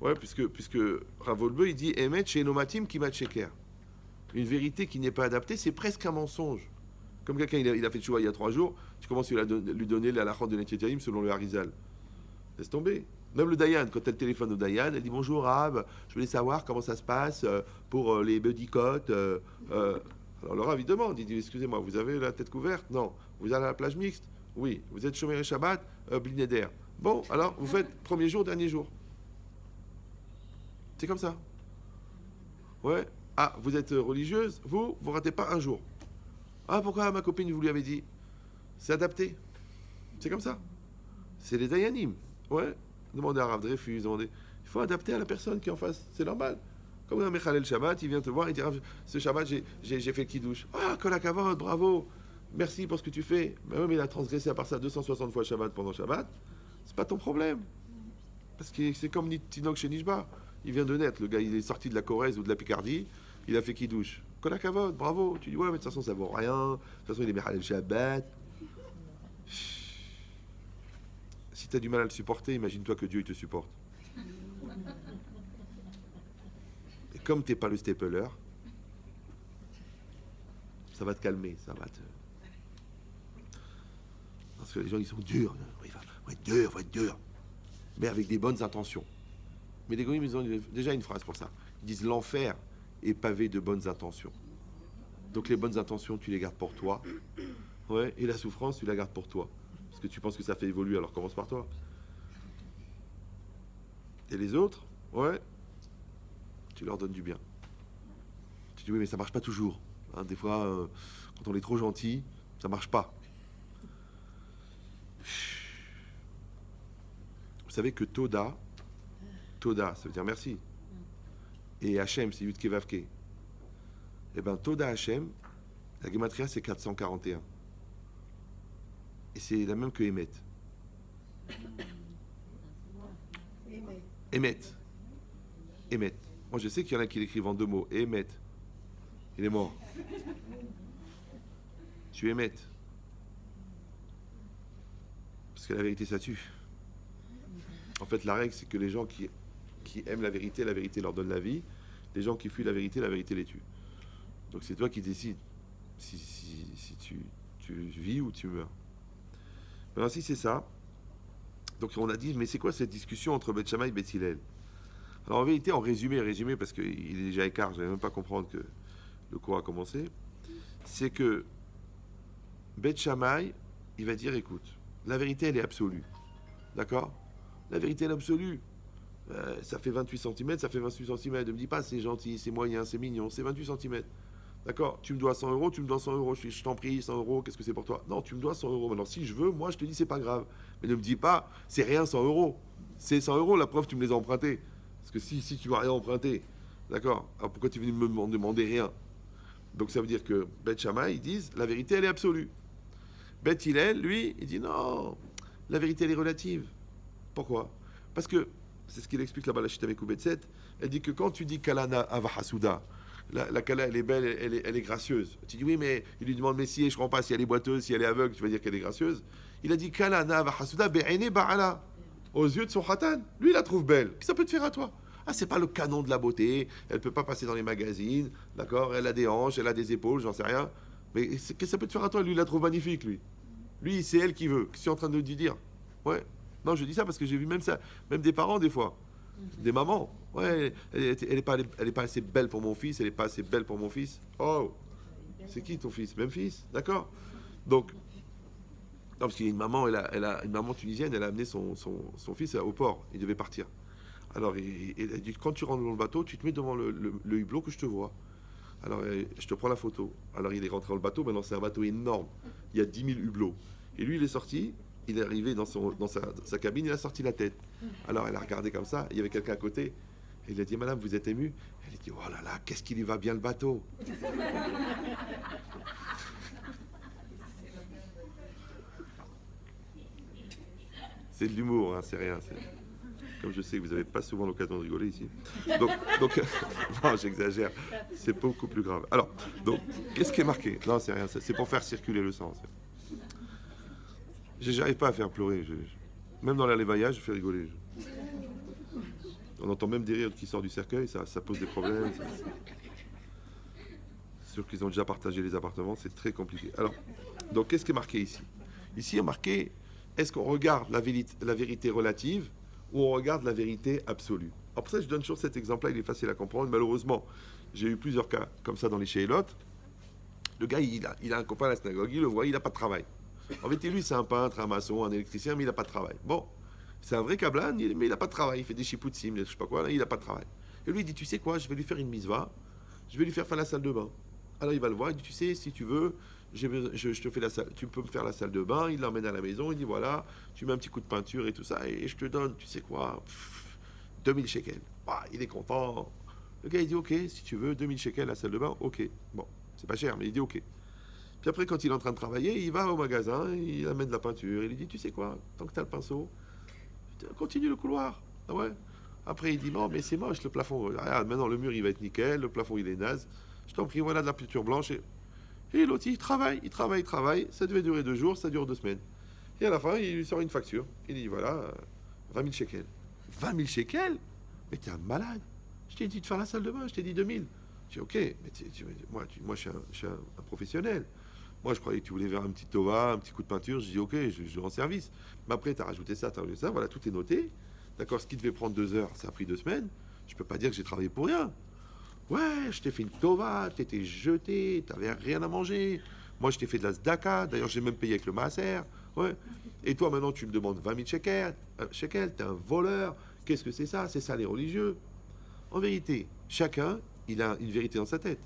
Ouais, puisque Ravolbeu, il dit émet chez nomatim kimat sheker. Une vérité qui n'est pas adaptée, c'est presque un mensonge. Comme quelqu'un, il a fait choix il y a 3 jours, tu commences à lui donner la halachot de Netietaïm selon le Harizal. Laisse tomber. Même le Dayan, quand elle téléphone au Dayan, elle dit bonjour Rav, je voulais savoir comment ça se passe pour les buddy-cotes. Alors le Rav, il demande, il dit excusez-moi, vous avez la tête couverte? Non. Vous allez à la plage mixte? Oui. Vous êtes Shomer et Shabbat? Blineder. Bon, alors vous faites premier jour, dernier jour. C'est comme ça. Ouais. Ah, vous êtes religieuse? Vous ratez pas un jour. Ah, pourquoi ma copine vous lui avez dit? C'est adapté. C'est comme ça. C'est les Dayanim. Ouais. Demandez à Rav Dreyfus, demandez. Il faut adapter à la personne qui est en face. C'est normal. Comme un Mechalel Shabbat, il vient te voir, il dit ce Shabbat, j'ai fait le kiddush. Ah, kol hakavod, bravo. Merci pour ce que tu fais. Mais même il a transgressé à part ça 260 fois Shabbat pendant Shabbat. C'est pas ton problème. Parce que c'est comme Tinok chez Nishba. Il vient de naître. Le gars, il est sorti de la Corrèze ou de la Picardie. Il a fait kiddush. Kolakavod, bravo. Tu dis, ouais, mais de toute façon, ça vaut rien. De toute façon, il est Mechalel Shabbat. Si tu as du mal à le supporter, imagine-toi que Dieu, il te supporte. Et comme tu n'es pas le stapler, ça va te calmer, ça va te... Parce que les gens, ils sont durs. Il faut être dur. Mais avec des bonnes intentions. Mais les goïms, ils ont déjà une phrase pour ça. Ils disent l'enfer est pavé de bonnes intentions. Donc les bonnes intentions, tu les gardes pour toi. Ouais, et la souffrance, tu la gardes pour toi. Parce que tu penses que ça fait évoluer, alors commence par toi. Et les autres, ouais, tu leur donnes du bien. Tu dis oui, mais ça marche pas toujours. Hein, des fois, quand on est trop gentil, ça marche pas. Vous savez que Toda, ça veut dire merci. Et Hachem, c'est Yudke Vavke. Eh bien, Toda Hachem, la Gematria, c'est 441. Et c'est la même que Emet. Emet. Moi, je sais qu'il y en a qui l'écrivent en deux mots. Emet. Il est mort. Tu Emet. Parce que la vérité, ça tue. En fait, la règle, c'est que les gens qui aiment la vérité leur donne la vie. Les gens qui fuient la vérité les tue. Donc c'est toi qui décides si tu vis ou tu meurs. Maintenant, si c'est ça, donc on a dit, mais c'est quoi cette discussion entre Beth Shammai et Beth Hillel? Alors en vérité, en résumé, parce qu'il est déjà écart, je ne vais même pas comprendre que le cours a commencé, c'est que Beth Shammai, il va dire, écoute, la vérité, elle est absolue. D'accord? La vérité, elle est absolue. Ça fait 28 cm, ça fait 28 cm. Ne me dis pas, c'est gentil, c'est moyen, c'est mignon, c'est 28 cm. D'accord? Tu me dois 100 euros, tu me dois 100 euros. Je t'en prie, 100 euros, qu'est-ce que c'est pour toi? Non, tu me dois 100 euros. Maintenant, si je veux, moi, je te dis, c'est pas grave. Mais ne me dis pas, c'est rien, 100 euros. C'est 100 euros, la preuve, tu me les as empruntés. Parce que si tu m'as rien emprunté, d'accord? Alors pourquoi tu veux me demander rien? Donc ça veut dire que Beth Shammai, ils disent, la vérité, elle est absolue. Beth Hillel, lui, il dit, non, la vérité, elle est relative. Pourquoi? Parce que, c'est ce qu'il explique là-bas, la Chita Mekoubet 7, elle dit que quand tu dis Kalana Avahasuda, la Kala, elle est belle, elle est gracieuse. Tu dis oui, mais il lui demande, mais si, je ne comprends pas, si elle est boiteuse, si elle est aveugle, tu vas dire qu'elle est gracieuse. Il a dit Kalana Avahasuda Be'ene Ba'ala. Aux yeux de son khatan. Lui, il la trouve belle. Qu'est-ce que ça peut te faire à toi? Ah, c'est pas le canon de la beauté, elle peut pas passer dans les magazines, d'accord? Elle a des hanches, elle a des épaules, j'en sais rien. Mais qu'est-ce que ça peut te faire à toi? Lui, il la trouve magnifique, lui. Lui, c'est elle qui veut. Qu'est-ce que tu es en train de lui dire? Ouais. Non, je dis ça parce que j'ai vu même ça, même des parents des fois, des mamans. Ouais, elle est pas assez belle pour mon fils, elle est pas assez belle pour mon fils. Oh, c'est qui ton fils? Même fils, d'accord? Donc, non, parce qu'il y a une maman, elle a une maman tunisienne, elle a amené son fils au port, il devait partir. Alors, elle a dit, quand tu rentres dans le bateau, tu te mets devant le hublot que je te vois. Alors, je te prends la photo. Alors, il est rentré dans le bateau, maintenant c'est un bateau énorme, il y a 10 000 hublots. Et lui, il est sorti. Il est arrivé dans sa cabine, il a sorti la tête. Alors elle a regardé comme ça, il y avait quelqu'un à côté. Et il a dit, madame, vous êtes émue? Elle a dit, oh là là, qu'est-ce qu'il lui va bien le bateau. C'est de l'humour, hein, c'est rien. Comme je sais que vous n'avez pas souvent l'occasion de rigoler ici. Donc non, j'exagère, c'est beaucoup plus grave. Alors, donc, qu'est-ce qui est marqué? Non, c'est rien, c'est pour faire circuler le sang. J'arrive pas à faire pleurer. Même dans l'Alevaya, je fais rigoler. On entend même des rires qui sortent du cercueil, ça pose des problèmes. C'est sûr qu'ils ont déjà partagé les appartements, c'est très compliqué. Alors, donc qu'est-ce qui est marqué ici? Ici, il est marqué, est-ce qu'on regarde la vérité relative ou on regarde la vérité absolue? Alors pour ça, je donne toujours cet exemple-là, il est facile à comprendre. Malheureusement, j'ai eu plusieurs cas comme ça dans les Sheilot. Le gars, il a un copain à la synagogue, il le voit, il n'a pas de travail. En fait, lui, c'est un peintre, un maçon, un électricien, mais il n'a pas de travail. Bon, c'est un vrai kablan, mais il n'a pas de travail. Il fait des chipoutsim, je sais pas quoi, il n'a pas de travail. Et lui, il dit, tu sais quoi, je vais lui faire une misva, je vais lui faire la salle de bain. Alors il va le voir, il dit, tu sais, si tu veux, je te fais la salle, tu peux me faire la salle de bain. Il l'emmène à la maison, il dit, voilà, tu mets un petit coup de peinture et tout ça, et je te donne, tu sais quoi, 2000 shekels. Bah, il est content. Le gars, il dit, ok, si tu veux, 2000 shekels la salle de bain, ok. Bon, c'est pas cher, mais il dit, ok. Puis après, quand il est en train de travailler, il va au magasin, il amène de la peinture, il lui dit, tu sais quoi, tant que tu as le pinceau, continue le couloir. Ah ouais. Après, il dit, non, mais c'est moche, le plafond. Regarde, maintenant, le mur, il va être nickel, le plafond, il est naze. Je t'en prie, voilà de la peinture blanche. Et l'autre, il travaille. Ça devait durer 2 jours, ça dure 2 semaines. Et à la fin, il lui sort une facture. Il dit, voilà, 20 000 shekels. 20 000 shekels? Mais t'es un malade. Je t'ai dit de faire la salle de bain, je t'ai dit 2000. Je dis, ok, mais moi, je suis un professionnel. Moi, je croyais que tu voulais faire un petit tova, un petit coup de peinture. Je dis, ok, je rends service. Mais après, tu as rajouté ça, voilà, tout est noté. D'accord, ce qui devait prendre 2 heures, ça a pris 2 semaines. Je peux pas dire que j'ai travaillé pour rien. Ouais, je t'ai fait une tova, t'étais jeté, t'avais rien à manger. Moi, je t'ai fait de la zdaka. D'ailleurs, j'ai même payé avec le maaser. Ouais. Et toi, maintenant, tu me demandes 20 000 shekels. T'es un voleur. Qu'est-ce que c'est ça? C'est ça, les religieux. En vérité, chacun, il a une vérité dans sa tête.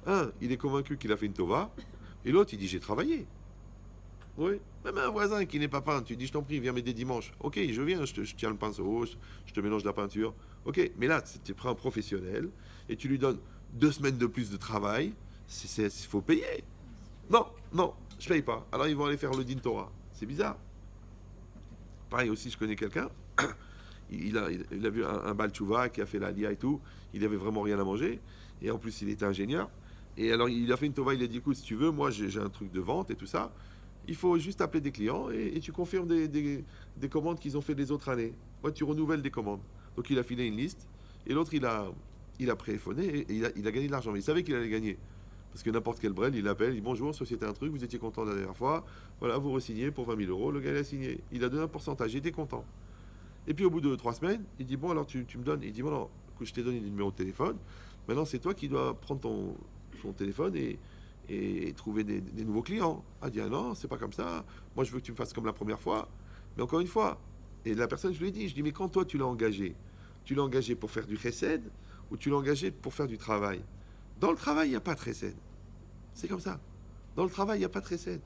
Un, il est convaincu qu'il a fait une tova. Et l'autre, il dit, j'ai travaillé. Oui. Même un voisin qui n'est pas peintre, tu dis, je t'en prie, viens m'aider dimanche. Ok, je viens, je tiens le pinceau, je te mélange la peinture. Ok, mais là, tu prends un professionnel et tu lui donnes 2 semaines de plus de travail. Il faut payer. Non, non, je paye pas. Alors ils vont aller faire le din Torah. C'est bizarre. Pareil aussi, je connais quelqu'un. Il a vu un Baal Tshuva qui a fait la Lia et tout. Il avait vraiment rien à manger. Et en plus, il était ingénieur. Et alors, il a fait une tova. Il a dit, écoute, si tu veux, moi, j'ai un truc de vente et tout ça. Il faut juste appeler des clients et tu confirmes des commandes qu'ils ont fait des autres années. Ouais, tu renouvelles des commandes. Donc, il a filé une liste. Et l'autre, il a téléphoné et il a gagné de l'argent. Mais il savait qu'il allait gagner. Parce que n'importe quel brel, il appelle, il dit bonjour, société un truc, vous étiez content la dernière fois, voilà, vous re-signez pour 20 000 euros, le gars il a signé, il a donné un pourcentage, il était content. Et puis au bout de 3 semaines, il dit bon alors tu me donnes, il dit bon alors, je t'ai donné le numéro de téléphone, maintenant c'est toi qui dois prendre ton téléphone et trouver des nouveaux clients. Ah dit ah non, c'est pas comme ça, moi je veux que tu me fasses comme la première fois, mais encore une fois, et la personne je lui ai dit, je dis mais quand toi tu l'as engagé pour faire du chesed ou tu l'as engagé pour faire du travail? Dans le travail, il n'y a pas de chesed. C'est comme ça. Dans le travail, il n'y a pas de chesed.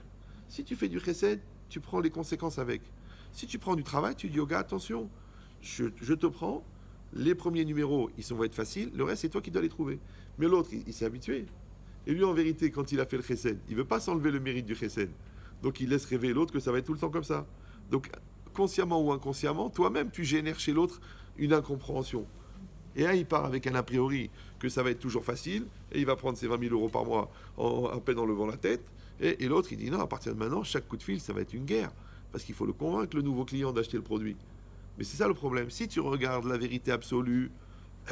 Si tu fais du chesed, tu prends les conséquences avec. Si tu prends du travail, tu dis au gars, attention, je te prends, les premiers numéros, vont être faciles, le reste, c'est toi qui dois les trouver. Mais l'autre, il s'est habitué. Et lui, en vérité, quand il a fait le chesed, il ne veut pas s'enlever le mérite du chesed. Donc, il laisse rêver l'autre que ça va être tout le temps comme ça. Donc, consciemment ou inconsciemment, toi-même, tu génères chez l'autre une incompréhension. Et là, il part avec un a priori que ça va être toujours facile, et il va prendre ses 20 000 euros par mois à peine en levant la tête. Et l'autre, il dit non, à partir de maintenant, chaque coup de fil, ça va être une guerre. Parce qu'il faut le convaincre, le nouveau client, d'acheter le produit. Mais c'est ça le problème. Si tu regardes la vérité absolue,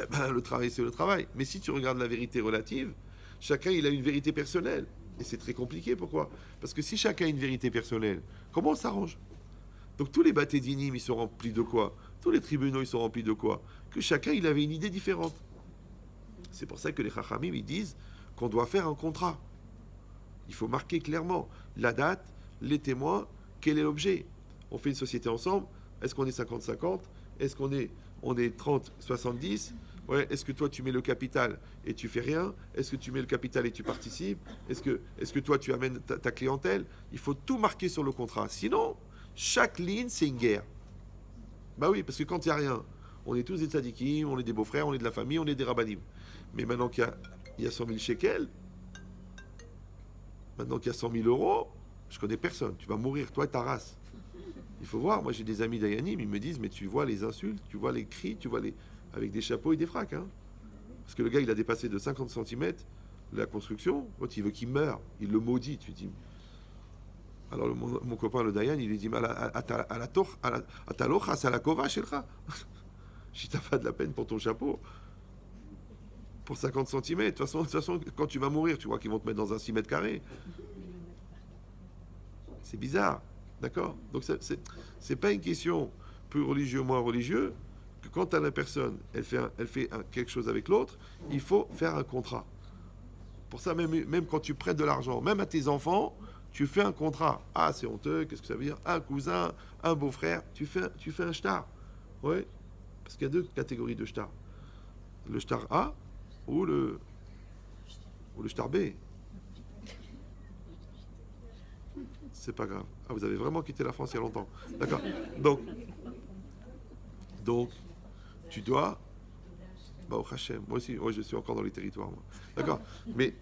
eh ben, le travail, c'est le travail. Mais si tu regardes la vérité relative, chacun, il a une vérité personnelle. Et c'est très compliqué. Pourquoi? Parce que si chacun a une vérité personnelle, comment on s'arrange? Donc tous les bâtés d'inim, ils sont remplis de quoi? Tous les tribunaux, ils sont remplis de quoi? Que chacun, il avait une idée différente. C'est pour ça que les Chachamim, ils disent qu'on doit faire un contrat. Il faut marquer clairement la date, les témoins, quel est l'objet. On fait une société ensemble. Est-ce qu'on est 50-50? Est-ce qu'on est 30-70? Ouais, est-ce que toi tu mets le capital et tu fais rien? Est-ce que tu mets le capital et tu participes? Est-ce que toi tu amènes ta clientèle? Il faut tout marquer sur le contrat. Sinon, chaque ligne, c'est une guerre. Bah oui, parce que quand il n'y a rien, on est tous des tzadikim, on est des beaux-frères, on est de la famille, on est des rabbanim. Mais maintenant qu'il y a 100 000 shekels, maintenant qu'il y a 100 000 euros, je connais personne. Tu vas mourir, toi et ta race. Il faut voir, moi j'ai des amis d'Ayanim, ils me disent, mais tu vois les insultes, tu vois les cris, tu vois avec des chapeaux et des fracs. Hein. Parce que le gars, il a dépassé de 50 cm la construction, l'autre il veut qu'il meure, il le maudit, tu dis. Alors mon copain le Dayan, il lui dit, à ta locha, c'est la kova, shelcha. Je dis, t'as pas de la peine pour ton chapeau. Pour 50 cm, de toute façon, quand tu vas mourir, tu vois qu'ils vont te mettre dans un 6 mètres carrés. C'est bizarre, d'accord? Donc c'est pas une question peu religieux, moins religieux, que quand la personne, elle fait quelque chose avec l'autre, il faut faire un contrat. Pour ça, même quand tu prêtes de l'argent, même à tes enfants, tu fais un contrat. Ah, c'est honteux, qu'est-ce que ça veut dire? Un cousin, un beau-frère, tu fais un shtar. Oui, parce qu'il y a 2 catégories de shtar. Le shtar A ou le shtar B. C'est pas grave. Ah, vous avez vraiment quitté la France il y a longtemps. D'accord. Donc, tu dois... Bah, au Hachem. Moi aussi, je suis encore dans les territoires. Moi. D'accord. Mais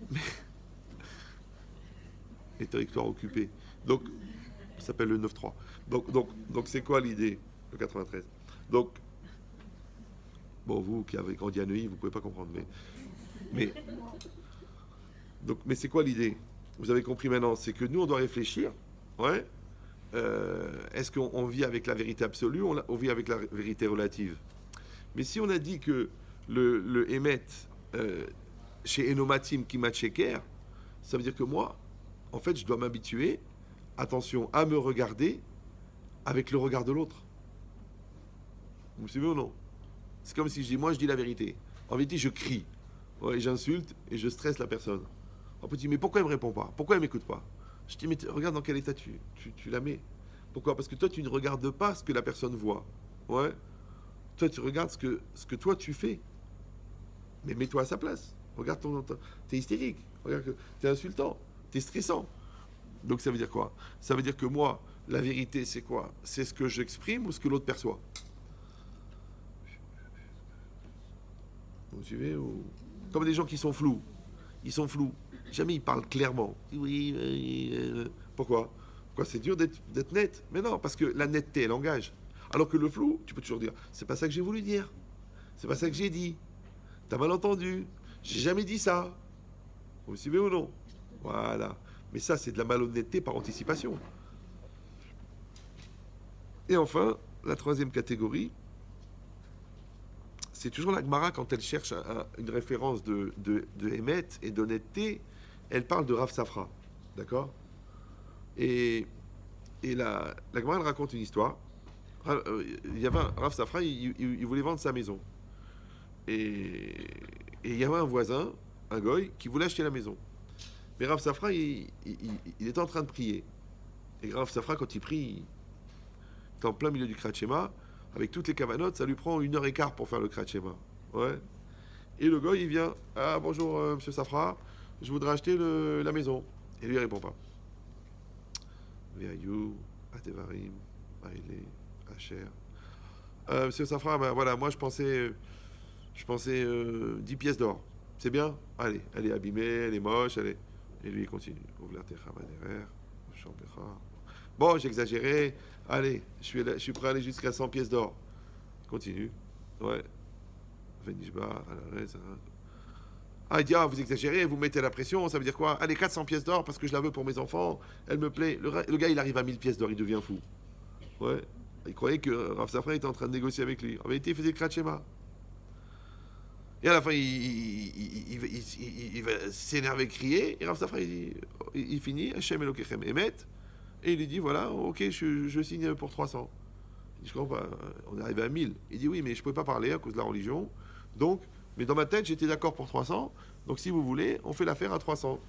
les territoires occupés. Donc, ça s'appelle le 9-3. Donc c'est quoi l'idée, le 93? Donc, bon, vous qui avez grandi à Neuilly, vous ne pouvez pas comprendre. Mais Donc, mais c'est quoi l'idée? Vous avez compris maintenant, c'est que nous, on doit réfléchir. Ouais. Est-ce qu'on vit avec la vérité absolue ou on vit avec la vérité relative? Mais si on a dit que le émet chez Enomatim Kimat Sheker, ça veut dire que moi, en fait, je dois m'habituer, attention, à me regarder avec le regard de l'autre. Vous me suivez ou non? C'est comme si je dis, moi, je dis la vérité. En vérité, je crie, ouais, j'insulte et je stresse la personne. On peut dire, mais pourquoi elle ne me répond pas? Pourquoi elle ne m'écoute pas? Je dis, mais regarde dans quel état tu la mets. Pourquoi? Parce que toi, tu ne regardes pas ce que la personne voit. Ouais. Toi, tu regardes ce que toi, tu fais. Mais mets-toi à sa place. Regarde t'es hystérique. Regarde que t'es insultant. T'es stressant. Donc, ça veut dire quoi? Ça veut dire que moi, la vérité, c'est quoi? C'est ce que j'exprime ou ce que l'autre perçoit? Vous suivez ou... Comme des gens qui sont flous. Ils sont flous. Jamais ils parlent clairement. Oui, pourquoi? Pourquoi c'est dur d'être net? Mais non, parce que la netteté, elle engage. Alors que le flou, tu peux toujours dire, c'est pas ça que j'ai voulu dire. C'est pas ça que j'ai dit. T'as mal entendu. J'ai jamais dit ça. Vous me suivez ou non? Voilà. Mais ça, c'est de la malhonnêteté par anticipation. Et enfin, la troisième catégorie, c'est toujours la Gemara quand elle cherche une référence de émet et d'honnêteté, elle parle de Rav Safra. D'accord? Et la Gemara, elle raconte une histoire. Il y avait un Rav Safra, il voulait vendre sa maison. Et il y avait un voisin, un goy, qui voulait acheter la maison. Mais Rav Safra, il était en train de prier. Et Rav Safra, quand il prie, il est en plein milieu du Kriyat Shema, avec toutes les cavanotes, ça lui prend 1h15 pour faire le Kriyat Shema. Ouais. Et le goy, il vient, ah bonjour monsieur Safra, je voudrais acheter la maison. Et lui, il répond pas. Ve'ayu, Atevarim, Aile, Asher. Monsieur Safra, ben voilà, moi je pensais 10 pièces d'or. C'est bien? Allez, elle est abîmée, elle est moche, elle est... Et lui, il continue. Bon, j'ai exagéré. Allez, je suis prêt à aller jusqu'à 100 pièces d'or. Continue. Ouais. Ah, il dit, ah, vous exagérez, vous mettez la pression, ça veut dire quoi? Allez, 400 pièces d'or parce que je la veux pour mes enfants, elle me plaît. Le gars, il arrive à 1000 pièces d'or, il devient fou. Ouais. Il croyait que Rav Safra était en train de négocier avec lui. En vérité, il faisait le Kriyat Shema. Et à la fin, il va s'énerver, crier. Et Rav Safra, il finit, Hashem Elokechem Emet. Et il lui dit, voilà, ok, je signe pour 300. Il dit, je comprends pas, on est arrivé à 1000. Il dit, oui, mais je ne pouvais pas parler à cause de la religion. Donc, mais dans ma tête, j'étais d'accord pour 300. Donc, si vous voulez, on fait l'affaire à 300.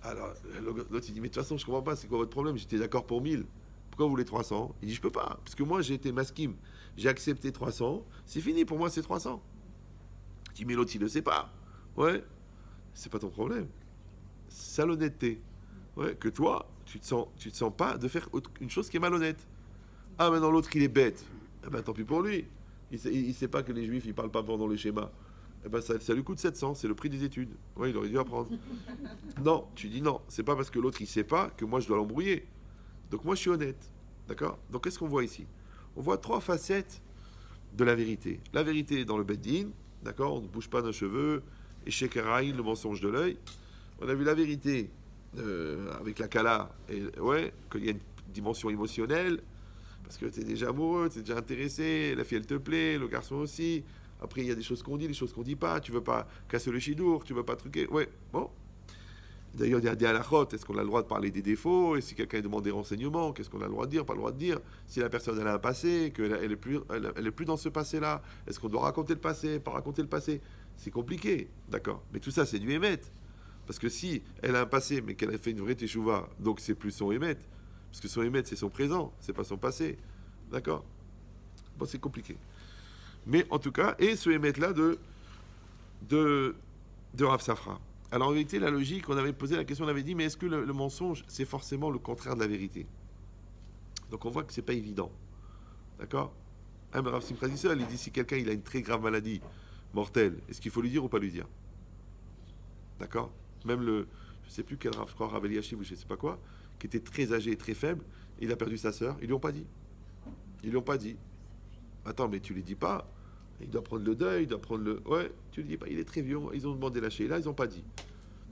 Alors, l'autre, il dit, mais de toute façon, je ne comprends pas, c'est quoi votre problème? J'étais d'accord pour 1000. Pourquoi vous voulez 300? Il dit, je peux pas. Parce que moi, j'ai été maskim. J'ai accepté 300. C'est fini, pour moi, c'est 300. Il dit, mais l'autre, il ne le sait pas. Ouais, c'est pas ton problème. C'est l'honnêteté. Ouais, que toi, tu te sens pas de faire une chose qui est malhonnête. Ah, maintenant l'autre, il est bête. Eh ben, tant pis pour lui. Il sait pas que les juifs, ils parlent pas pendant les schémas. Eh ben, ça lui coûte 700, c'est le prix des études. Ouais, il aurait dû apprendre. Non, tu dis non. C'est pas parce que l'autre, il sait pas que moi, je dois l'embrouiller. Donc moi, je suis honnête. D'accord? Donc, qu'est-ce qu'on voit ici? On voit 3 facettes de la vérité. La vérité dans le Beddin, d'accord? On ne bouge pas d'un cheveu. Et chez Karaïn, le mensonge de l'œil. On a vu la vérité avec la Kala, et ouais, qu'il y a une dimension émotionnelle, parce que tu es déjà amoureux, tu es déjà intéressé, la fille elle te plaît, le garçon aussi. Après, il y a des choses qu'on dit, des choses qu'on dit pas. Tu veux pas casser le chidour, tu veux pas truquer. Ouais, bon. D'ailleurs, il y a des halakhot. Est-ce qu'on a le droit de parler des défauts? Et si quelqu'un demande des renseignements, qu'est-ce qu'on a le droit de dire, pas le droit de dire? Si la personne elle a un passé, qu'elle elle est plus dans ce passé-là, est-ce qu'on doit raconter le passé, pas raconter le passé? C'est compliqué, d'accord. Mais tout ça, c'est du émet. Parce que si elle a un passé, mais qu'elle a fait une vraie teshuva, donc c'est plus son émet. Parce que son émet, c'est son présent, c'est pas son passé. D'accord? Bon, c'est compliqué. Mais en tout cas, et ce émet-là de Rav Safra. Alors en réalité, la logique, on avait posé la question, on avait dit, mais est-ce que le mensonge, c'est forcément le contraire de la vérité? Donc on voit que c'est pas évident. D'accord? Même Rav Simcha dit seul, il dit si quelqu'un il a une très grave maladie mortelle, est-ce qu'il faut lui dire ou pas lui dire? D'accord? Même je sais plus quel Rav, je crois Rav Eliashiv ou je sais pas quoi, qui était très âgé et très faible, il a perdu sa sœur, ils lui ont pas dit. Ils lui ont pas dit. Attends, mais tu lui dis pas, il doit prendre le deuil, il doit prendre le... Ouais, tu lui dis pas, il est très vieux, ils ont demandé la Sheila, ils ont pas dit.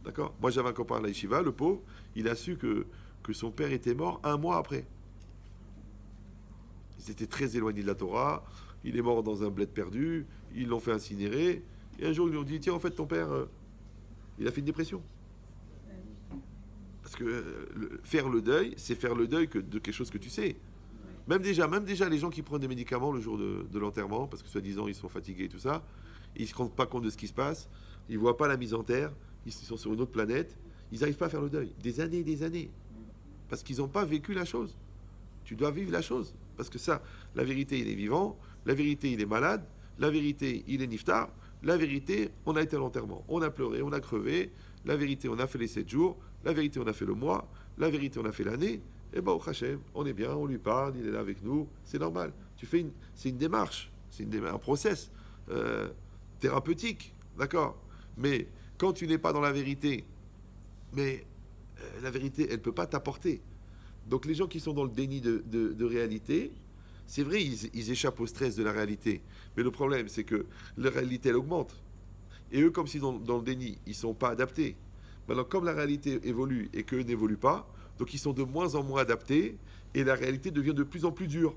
D'accord? Moi, j'avais un copain à la yeshiva, le pauvre, il a su que son père était mort un mois après. Ils étaient très éloignés de la Torah, il est mort dans un bled perdu, ils l'ont fait incinérer, et un jour, ils lui ont dit, tiens, en fait, ton père, il a fait une dépression. Parce que faire le deuil, c'est faire le deuil de quelque chose que tu sais. Même déjà, les gens qui prennent des médicaments le jour de l'enterrement, parce que soi-disant ils sont fatigués et tout ça, ils ne se rendent pas compte de ce qui se passe, ils ne voient pas la mise en terre, ils sont sur une autre planète, ils n'arrivent pas à faire le deuil. Des années et des années. Parce qu'ils n'ont pas vécu la chose. Tu dois vivre la chose. Parce que ça, la vérité, il est vivant, la vérité, il est malade, la vérité, il est niftar, la vérité, on a été à l'enterrement, on a pleuré, on a crevé, la vérité, on a fait les 7 jours, la vérité, on a fait le mois, la vérité, on a fait l'année, et bon, au Hachem, on est bien, on lui parle, il est là avec nous, c'est normal. C'est une démarche, un process thérapeutique, d'accord. Mais quand tu n'es pas dans la vérité, la vérité, elle ne peut pas t'apporter. Donc les gens qui sont dans le déni de réalité, c'est vrai, ils échappent au stress de la réalité. Mais le problème, c'est que la réalité, elle augmente. Et eux, comme s'ils sont dans le déni, ils ne sont pas adaptés. Maintenant, comme la réalité évolue et qu'eux n'évoluent pas, donc ils sont de moins en moins adaptés et la réalité devient de plus en plus dure.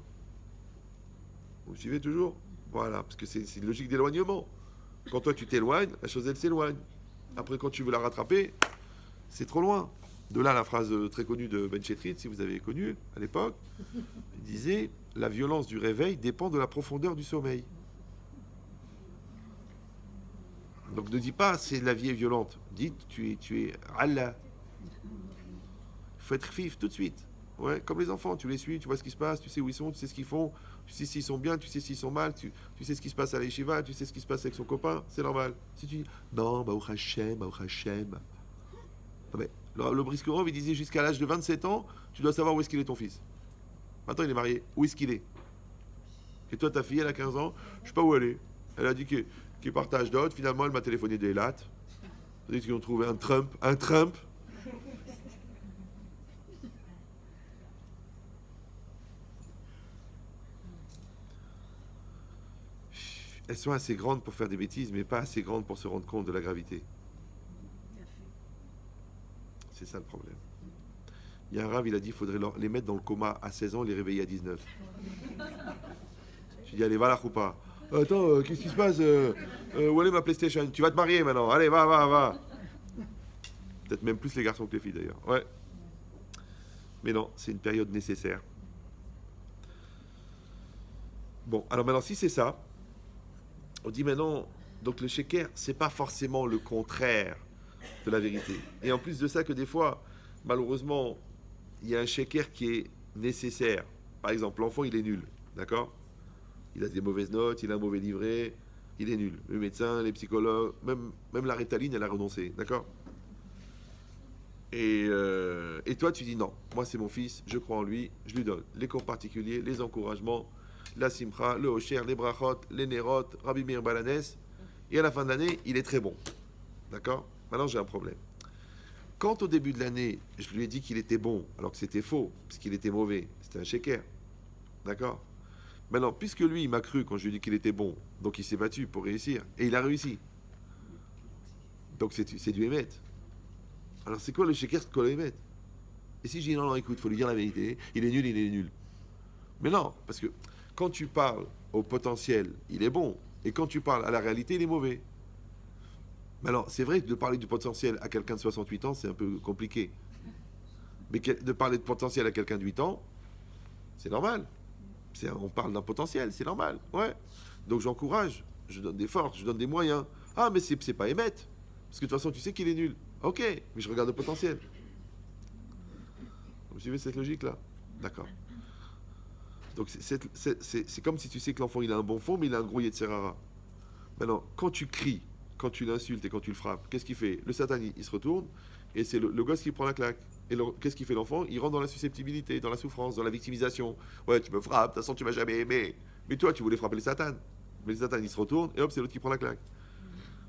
Vous suivez toujours? Voilà, parce que c'est une logique d'éloignement. Quand toi tu t'éloignes, la chose elle s'éloigne. Après, quand tu veux la rattraper, c'est trop loin. De là la phrase très connue de Ben Chetrit, si vous avez connu à l'époque, il disait la violence du réveil dépend de la profondeur du sommeil. Donc ne dis pas c'est la vie est violente. Dites tu es Allah. Il faut être fif tout de suite. Ouais, comme les enfants, tu les suis, tu vois ce qui se passe, tu sais où ils sont, tu sais ce qu'ils font, tu sais s'ils sont bien, tu sais s'ils sont mal, tu sais ce qui se passe à l'Yeshiva, tu sais ce qui se passe avec son copain, c'est normal. Si tu dis non, Baruch Hashem. Ah ben, le Briskerov, il disait jusqu'à l'âge de 27 ans, tu dois savoir où est-ce qu'il est ton fils. Maintenant, il est marié, où est-ce qu'il est? Et toi, ta fille, elle a 15 ans, je sais pas où elle est. Elle a dit qu'il partage d'autres, finalement, elle m'a téléphoné des lattes. Ils qu'ils ont trouvé un Trump. Elles sont assez grandes pour faire des bêtises, mais pas assez grandes pour se rendre compte de la gravité. C'est ça le problème. Il y a un rave, il a dit qu'il faudrait les mettre dans le coma à 16 ans et les réveiller à 19. Je dis, allez, va la choupa. Attends, qu'est-ce qui se passe où est ma PlayStation? Tu vas te marier maintenant. Allez, va. Peut-être même plus les garçons que les filles d'ailleurs. Ouais. Mais non, c'est une période nécessaire. Bon, alors maintenant, si c'est ça, on dit maintenant, donc le sheker, c'est pas forcément le contraire de la vérité. Et en plus de ça, que des fois, malheureusement, il y a un sheker qui est nécessaire. Par exemple, l'enfant, il est nul, d'accord? Il a des mauvaises notes, il a un mauvais livret, il est nul. Le médecin, les psychologues, même la Ritaline, elle a renoncé, d'accord? Et toi, tu dis non, moi c'est mon fils, je crois en lui, je lui donne les cours particuliers, les encouragements, la simcha, le hosher, les brachot, les nerot, Rabbi Meir Balanes, et à la fin de l'année, il est très bon. D'accord? Maintenant, j'ai un problème. Quand au début de l'année, je lui ai dit qu'il était bon, alors que c'était faux, parce qu'il était mauvais, c'était un sheker. D'accord? Maintenant, puisque lui, il m'a cru quand je lui ai dit qu'il était bon, donc il s'est battu pour réussir, et il a réussi. Donc c'est du émet. Alors c'est quoi le sheker qu'on émet? Et si je dis non, écoute, il faut lui dire la vérité, il est nul. Mais non, parce que quand tu parles au potentiel, il est bon, et quand tu parles à la réalité, il est mauvais. Mais alors, c'est vrai que de parler du potentiel à quelqu'un de 68 ans, c'est un peu compliqué. Mais de parler de potentiel à quelqu'un de 8 ans, c'est normal. On parle d'un potentiel, c'est normal. Ouais. Donc j'encourage, je donne des forces, je donne des moyens. Ah, mais c'est pas émettre. Parce que de toute façon, tu sais qu'il est nul. Ok, mais je regarde le potentiel. Vous suivez cette logique-là? D'accord. Donc c'est comme si tu sais que l'enfant il a un bon fond, mais il a un gros Yetzerara. Maintenant, quand tu cries, quand tu l'insultes et quand tu le frappes, qu'est-ce qu'il fait? Le satan, il se retourne et c'est le gosse qui prend la claque. Et qu'est-ce qu'il fait l'enfant? Il rentre dans la susceptibilité, dans la souffrance, dans la victimisation. Ouais, tu me frappes, de toute façon tu m'as jamais aimé. Mais toi, tu voulais frapper le satan. Mais le satan, il se retourne et hop, c'est l'autre qui prend la claque.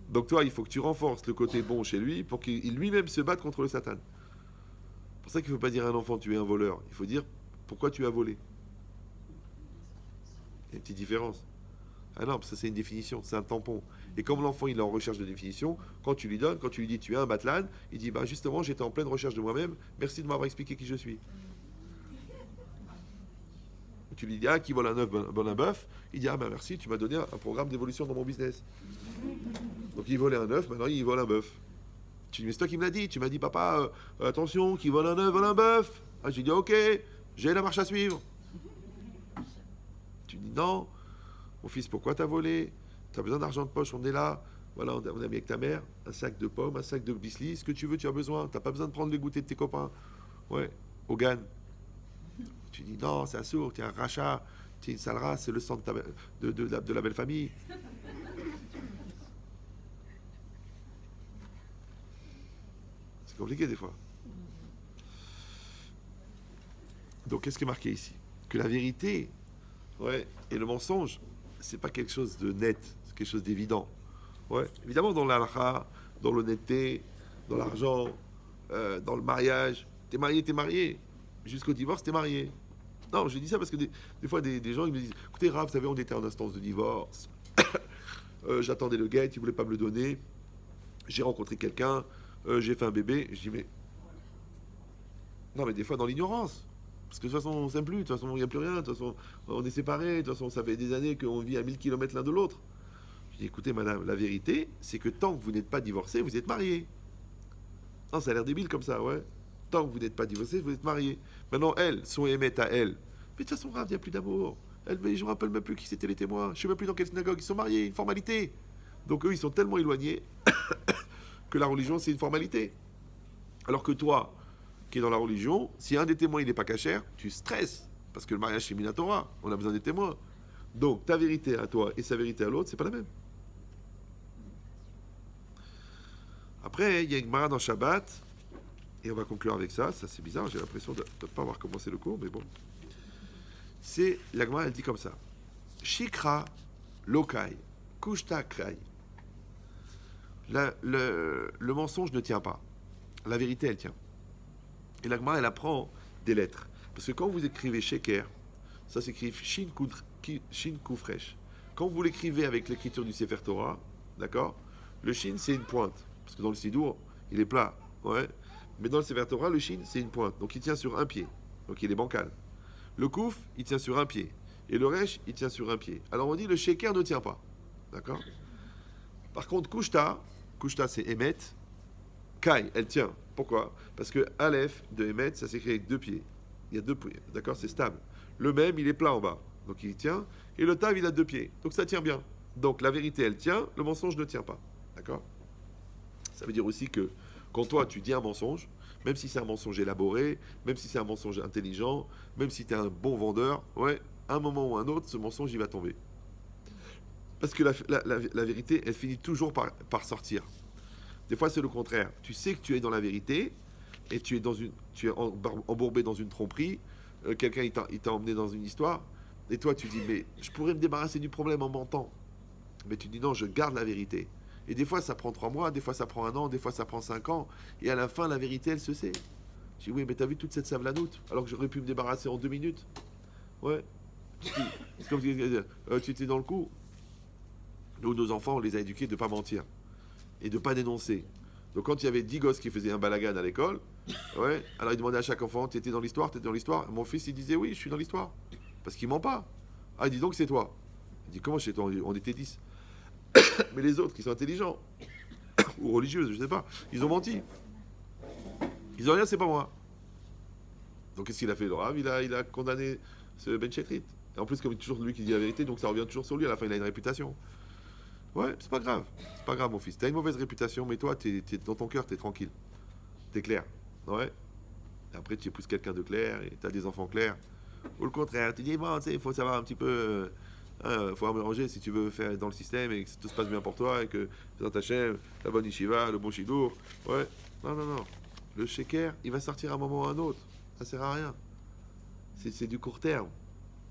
Donc toi, il faut que tu renforces le côté bon chez lui pour qu'il lui-même se batte contre le satan. C'est pour ça qu'il ne faut pas dire à un enfant tu es un voleur. Il faut dire pourquoi tu as volé. Il y a une petite différence. Ah non, ça c'est une définition, c'est un tampon. Et comme l'enfant il est en recherche de définition, quand tu lui donnes, quand tu lui dis tu es un batlan, il dit bah justement j'étais en pleine recherche de moi-même, merci de m'avoir expliqué qui je suis. Tu lui dis ah qui vole un œuf, vole un bœuf, il dit ah bah merci, tu m'as donné un programme d'évolution dans mon business. Donc il volait un œuf, maintenant il vole un bœuf. Tu dis mais c'est toi qui me l'as dit, tu m'as dit papa attention, qui vole un œuf, vole un bœuf. Ah j'ai dit ok, j'ai la marche à suivre. Tu dis non, mon fils pourquoi t'as volé? T'as besoin d'argent de poche, on est là. Voilà, on a mis avec ta mère un sac de pommes, un sac de bislis, ce que tu veux, tu as besoin. T'as pas besoin de prendre les goûters de tes copains. Ouais, Hogan. Tu dis non, c'est un sourd, tu es un rachat, tu es une sale race, c'est le sang de la belle famille. C'est compliqué des fois. Donc qu'est-ce qui est marqué ici? Que la vérité, ouais, et le mensonge, c'est pas quelque chose de net, c'est quelque chose d'évident. Ouais, évidemment dans l'halakha, dans l'honnêteté, dans l'argent, dans le mariage, t'es marié. Jusqu'au divorce, t'es marié. Non, je dis ça parce que des fois, des gens ils me disent écoutez, Rav, vous savez, on était en instance de divorce. J'attendais le gars, il voulait pas me le donner. J'ai rencontré quelqu'un, j'ai fait un bébé. Je dis mais. Non, mais des fois, dans l'ignorance. Parce que de toute façon, on ne s'aime plus, de toute façon, il n'y a plus rien, de toute façon, on est séparés, de toute façon, ça fait des années qu'on vit à 1000 kilomètres l'un de l'autre. Je dis écoutez, madame, la vérité, c'est que tant que vous n'êtes pas divorcé, vous êtes marié. Non, ça a l'air débile comme ça, ouais. Tant que vous n'êtes pas divorcé, vous êtes marié. Maintenant, elles, son émettent à elle. Mais de toute façon, Rav, il n'y a plus d'amour. Elle, mais je ne me rappelle même plus qui c'était les témoins. Je ne sais même plus dans quelle synagogue ils sont mariés, une formalité. Donc eux, ils sont tellement éloignés que la religion, c'est une formalité. Alors que toi, qui es dans la religion, si un des témoins, il n'est pas cachère, tu stresses. Parce que le mariage, c'est Minatora. On a besoin des témoins. Donc, ta vérité à toi et sa vérité à l'autre, c'est pas la même. Après, il y a une Gemara dans Shabbat, et on va conclure avec ça. Ça, c'est bizarre, j'ai l'impression de ne pas avoir commencé le cours, mais bon. C'est, la Gemara, elle dit comme ça. Shikra lokai, kushta krai. Le mensonge ne tient pas. La vérité, elle tient. Et la Gemara, elle apprend des lettres. Parce que quand vous écrivez sheker, ça s'écrit shin kufresh. Quand vous l'écrivez avec l'écriture du Sefer Torah, d'accord, le shin, c'est une pointe. Parce que dans le Sidour, il est plat. Ouais. Mais dans le Sefer Torah, le shin, c'est une pointe. Donc il tient sur un pied. Donc il est bancal. Le kouf, il tient sur un pied. Et le resh, il tient sur un pied. Alors on dit le sheker ne tient pas. D'accord. Par contre, kushta c'est emet. Kai, elle tient. Pourquoi? Parce que Aleph de emet, ça s'écrit avec deux pieds. Il y a deux pieds. D'accord, c'est stable. Le même, il est plat en bas. Donc il tient. Et le tav, il a deux pieds. Donc ça tient bien. Donc la vérité, elle tient. Le mensonge ne tient pas. D'accord. Ça veut dire aussi que quand toi, tu dis un mensonge, même si c'est un mensonge élaboré, même si c'est un mensonge intelligent, même si tu es un bon vendeur, ouais, à un moment ou à un autre, ce mensonge, il va tomber. Parce que la vérité, elle finit toujours par sortir. Des fois, c'est le contraire. Tu sais que tu es dans la vérité et tu es embourbé dans une tromperie. Quelqu'un, il t'a emmené dans une histoire. Et toi, tu dis, mais je pourrais me débarrasser du problème en mentant. Mais tu dis, non, je garde la vérité. Et des fois, ça prend 3 mois, des fois, ça prend 1 an, des fois, ça prend 5 ans. Et à la fin, la vérité, elle se sait. Je dis, oui, mais t'as vu toute cette savlanoute, alors que j'aurais pu me débarrasser en 2 minutes. Ouais. C'est comme si tu étais dans le coup. Nous, nos enfants, on les a éduqués de ne pas mentir. Et de ne pas dénoncer. Donc quand il y avait 10 gosses qui faisaient un balagan à l'école, ouais, alors ils demandaient à chaque enfant, t'étais dans l'histoire, t'étais dans l'histoire. Mon fils, il disait, oui, je suis dans l'histoire. Parce qu'il ment pas. Ah, il dit donc c'est toi. Il dit, comment chez toi? On était 10. Mais les autres qui sont intelligents, ou religieuses, je sais pas, ils ont menti. Ils ont rien, c'est pas moi. Donc qu'est-ce qu'il a fait, le Rav? Il a condamné ce Ben Chetrit. Et en plus, comme il est toujours lui qui dit la vérité, donc ça revient toujours sur lui. À la fin, il a une réputation. Ouais, c'est pas grave. C'est pas grave, mon fils. T'as une mauvaise réputation, mais toi, dans ton cœur, t'es tranquille. T'es clair. Ouais. Et après, tu épouses quelqu'un de clair et t'as des enfants clairs. Ou le contraire, tu dis, bon, tu sais, il faut savoir un petit peu. Faut mélanger si tu veux faire dans le système et que tout se passe bien pour toi et que dans ta chaîne, la bonne yeshiva, le bon shidour. Ouais. Non. Le sheker, il va sortir à un moment ou à un autre. Ça sert à rien. C'est du court terme.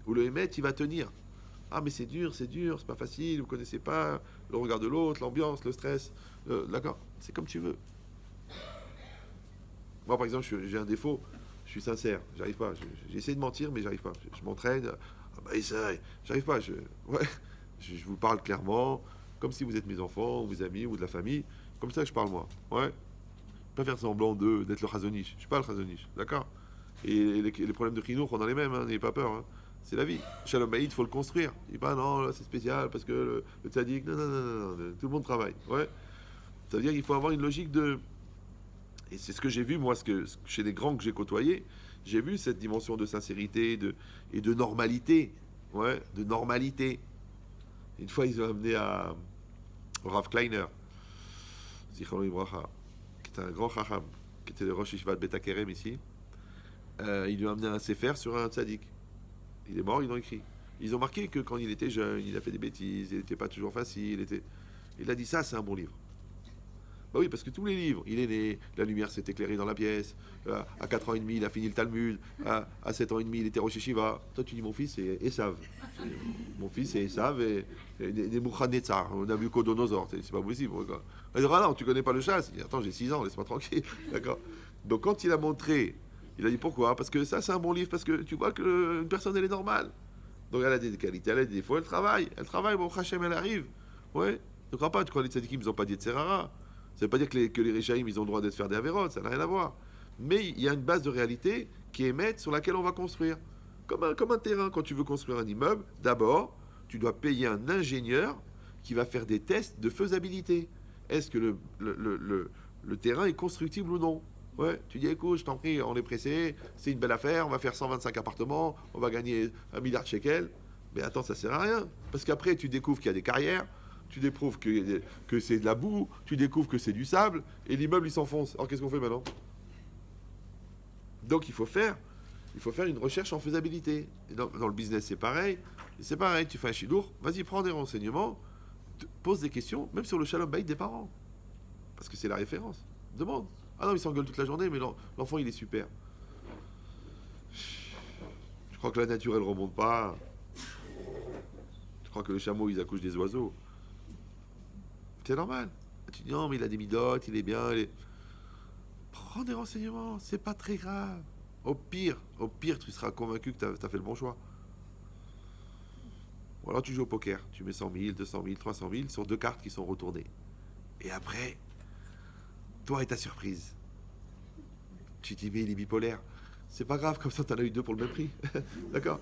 Ou le émet, il va tenir. Ah, mais c'est dur, c'est pas facile, vous connaissez pas le regard de l'autre, l'ambiance, le stress. D'accord, c'est comme tu veux. Moi, par exemple, j'ai un défaut, je suis sincère, j'arrive pas. J'essaie de mentir, mais j'arrive pas. Je m'entraîne, ah bah essaye, j'arrive pas. Ouais. Je vous parle clairement, comme si vous êtes mes enfants, ou mes amis, ou de la famille. Comme ça que je parle, moi. Ouais. Pas faire semblant d'être le Chazonish. Je suis pas le Chazonish, d'accord? Et les problèmes de Chinour, on a les mêmes, hein, n'ayez pas peur. Hein. C'est la vie. Shalom Bayit, il faut le construire. Il dit pas, non, là, c'est spécial, parce que le tzaddik, non, non, non, non, non, tout le monde travaille. Ouais. Ça veut dire qu'il faut avoir une logique de... Et c'est ce que j'ai vu, moi, chez les grands que j'ai côtoyés, j'ai vu cette dimension de sincérité et de normalité. Ouais, de normalité. Une fois, ils ont amené au Rav Kleiner, Zichron Ibracha, qui était un grand chacham, qui était le Rosh Yeshivat Bet Hakerem ici. Ils lui ont amené un sefer sur un tzaddik. Il est mort, ils l'ont écrit. Ils ont marqué que quand il était jeune, il a fait des bêtises, il n'était pas toujours facile. Il a dit ça, c'est un bon livre. Bah oui, parce que tous les livres, il est né, la lumière s'est éclairée dans la pièce, à 4 ans et demi, il a fini le Talmud, à 7 ans et demi, il était Rosh Yeshiva. Toi, tu dis, mon fils, c'est Esav. Mon fils, c'est Esav et Nebuchadnezzar, Nabucodonosor. C'est pas possible. Il dit, ah non, tu connais pas le chasse. Il dit, attends, j'ai 6 ans, laisse-moi tranquille. D'accord. Donc, quand il a montré, il a dit, pourquoi? Parce que ça, c'est un bon livre, parce que tu vois qu'une personne, elle est normale. Donc, elle a des qualités, elle a des défauts, elle travaille, bon, Hachem, elle arrive. Ouais. Ne crois pas, tu crois les tzadikim, ils n'ont pas dit de Serara. Ça ne veut pas dire que les Réchaïm, ils ont le droit de faire des avérotes, ça n'a rien à voir. Mais il y a une base de réalité qui est émette sur laquelle on va construire. Comme un terrain, quand tu veux construire un immeuble, d'abord, tu dois payer un ingénieur qui va faire des tests de faisabilité. Est-ce que le terrain est constructible ou non? Ouais, tu dis, écoute, je t'en prie, on est pressé, c'est une belle affaire, on va faire 125 appartements, on va gagner 1 milliard de shekels. Mais attends, ça sert à rien. Parce qu'après, tu découvres qu'il y a des carrières, tu découvres que c'est de la boue, tu découvres que c'est du sable, et l'immeuble il s'enfonce. Alors qu'est-ce qu'on fait maintenant? Donc il faut faire une recherche en faisabilité. Et dans le business c'est pareil. Tu fais un chidour, vas-y prends des renseignements, pose des questions, même sur le shalom bayit des parents. Parce que c'est la référence. Demande. Ah non, il s'engueule toute la journée, mais l'enfant il est super. Je crois que la nature elle remonte pas. Je crois que les chameaux ils accouchent des oiseaux. C'est normal. Tu dis non, mais il a des midotes, il est bien. Prends des renseignements, c'est pas très grave. Au pire, tu seras convaincu que tu as fait le bon choix. Ou alors tu joues au poker, tu mets 100 000, 200 000, 300 000 sur 2 cartes qui sont retournées. Et après, toi et ta surprise. Tu te dis, mais il est bipolaire. C'est pas grave, comme ça tu en as eu 2 pour le même prix. D'accord?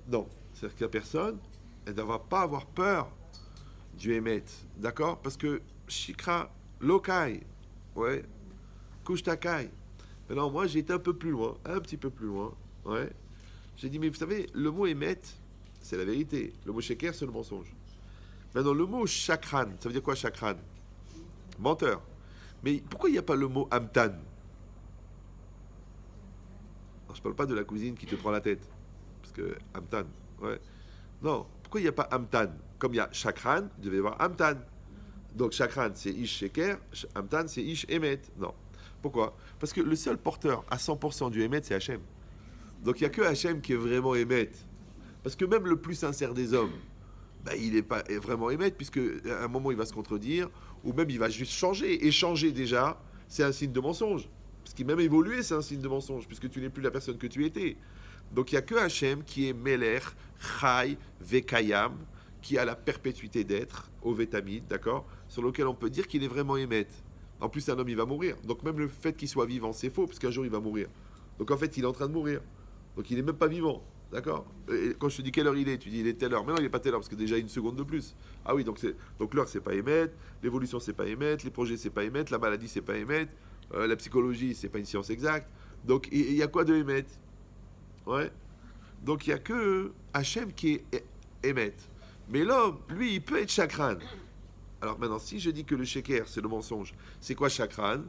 Non, c'est-à-dire que la personne, elle ne va pas avoir peur du Emet, d'accord? Parce que Shikra, Lokai, ouais, Kushtakai. Alors moi j'ai été un petit peu plus loin, ouais. J'ai dit, mais vous savez, le mot Emet, c'est la vérité. Le mot Sheker, c'est le mensonge. Maintenant, le mot Chakran, ça veut dire quoi Chakran? Menteur. Mais pourquoi il n'y a pas le mot Amtan? Alors, je parle pas de la cousine qui te prend la tête. Parce que Amtan, ouais. Non, pourquoi il n'y a pas Amtan? Comme il y a Chakran, il devait y avoir Amtan. Donc Chakran, c'est Ish Sheker, Amtan, c'est Ish Emet. Non. Pourquoi? Parce que le seul porteur à 100% du Emet, c'est Hachem. Donc il n'y a que Hachem qui est vraiment Emet. Parce que même le plus sincère des hommes, bah, il n'est pas vraiment Emet, puisque à un moment il va se contredire, ou même il va juste changer. Et changer déjà, c'est un signe de mensonge. Parce qu'il même évoluer, c'est un signe de mensonge, puisque tu n'es plus la personne que tu étais. Donc il n'y a que Hachem qui est Melech, Chai, Vekayam, qui a la perpétuité d'être, au Vétamide, d'accord, sur lequel on peut dire qu'il est vraiment Emet. En plus, un homme, il va mourir. Donc même le fait qu'il soit vivant, c'est faux, parce qu'un jour, il va mourir. Donc en fait, il est en train de mourir. Donc il n'est même pas vivant. D'accord? Et quand je te dis quelle heure il est, tu dis il est telle heure. Mais non, il n'est pas telle heure, parce que déjà, une seconde de plus. Ah oui, donc l'heure, c'est pas émettre. L'évolution, c'est pas émettre. Les projets, c'est pas émettre. La maladie, c'est pas émettre. La psychologie, c'est pas une science exacte. Donc il y a quoi de émettre? Ouais. Donc il n'y a que Hachem qui est émettre. Mais l'homme, lui, il peut être chakran. Alors maintenant, si je dis que le sheker, c'est le mensonge, c'est quoi chakran?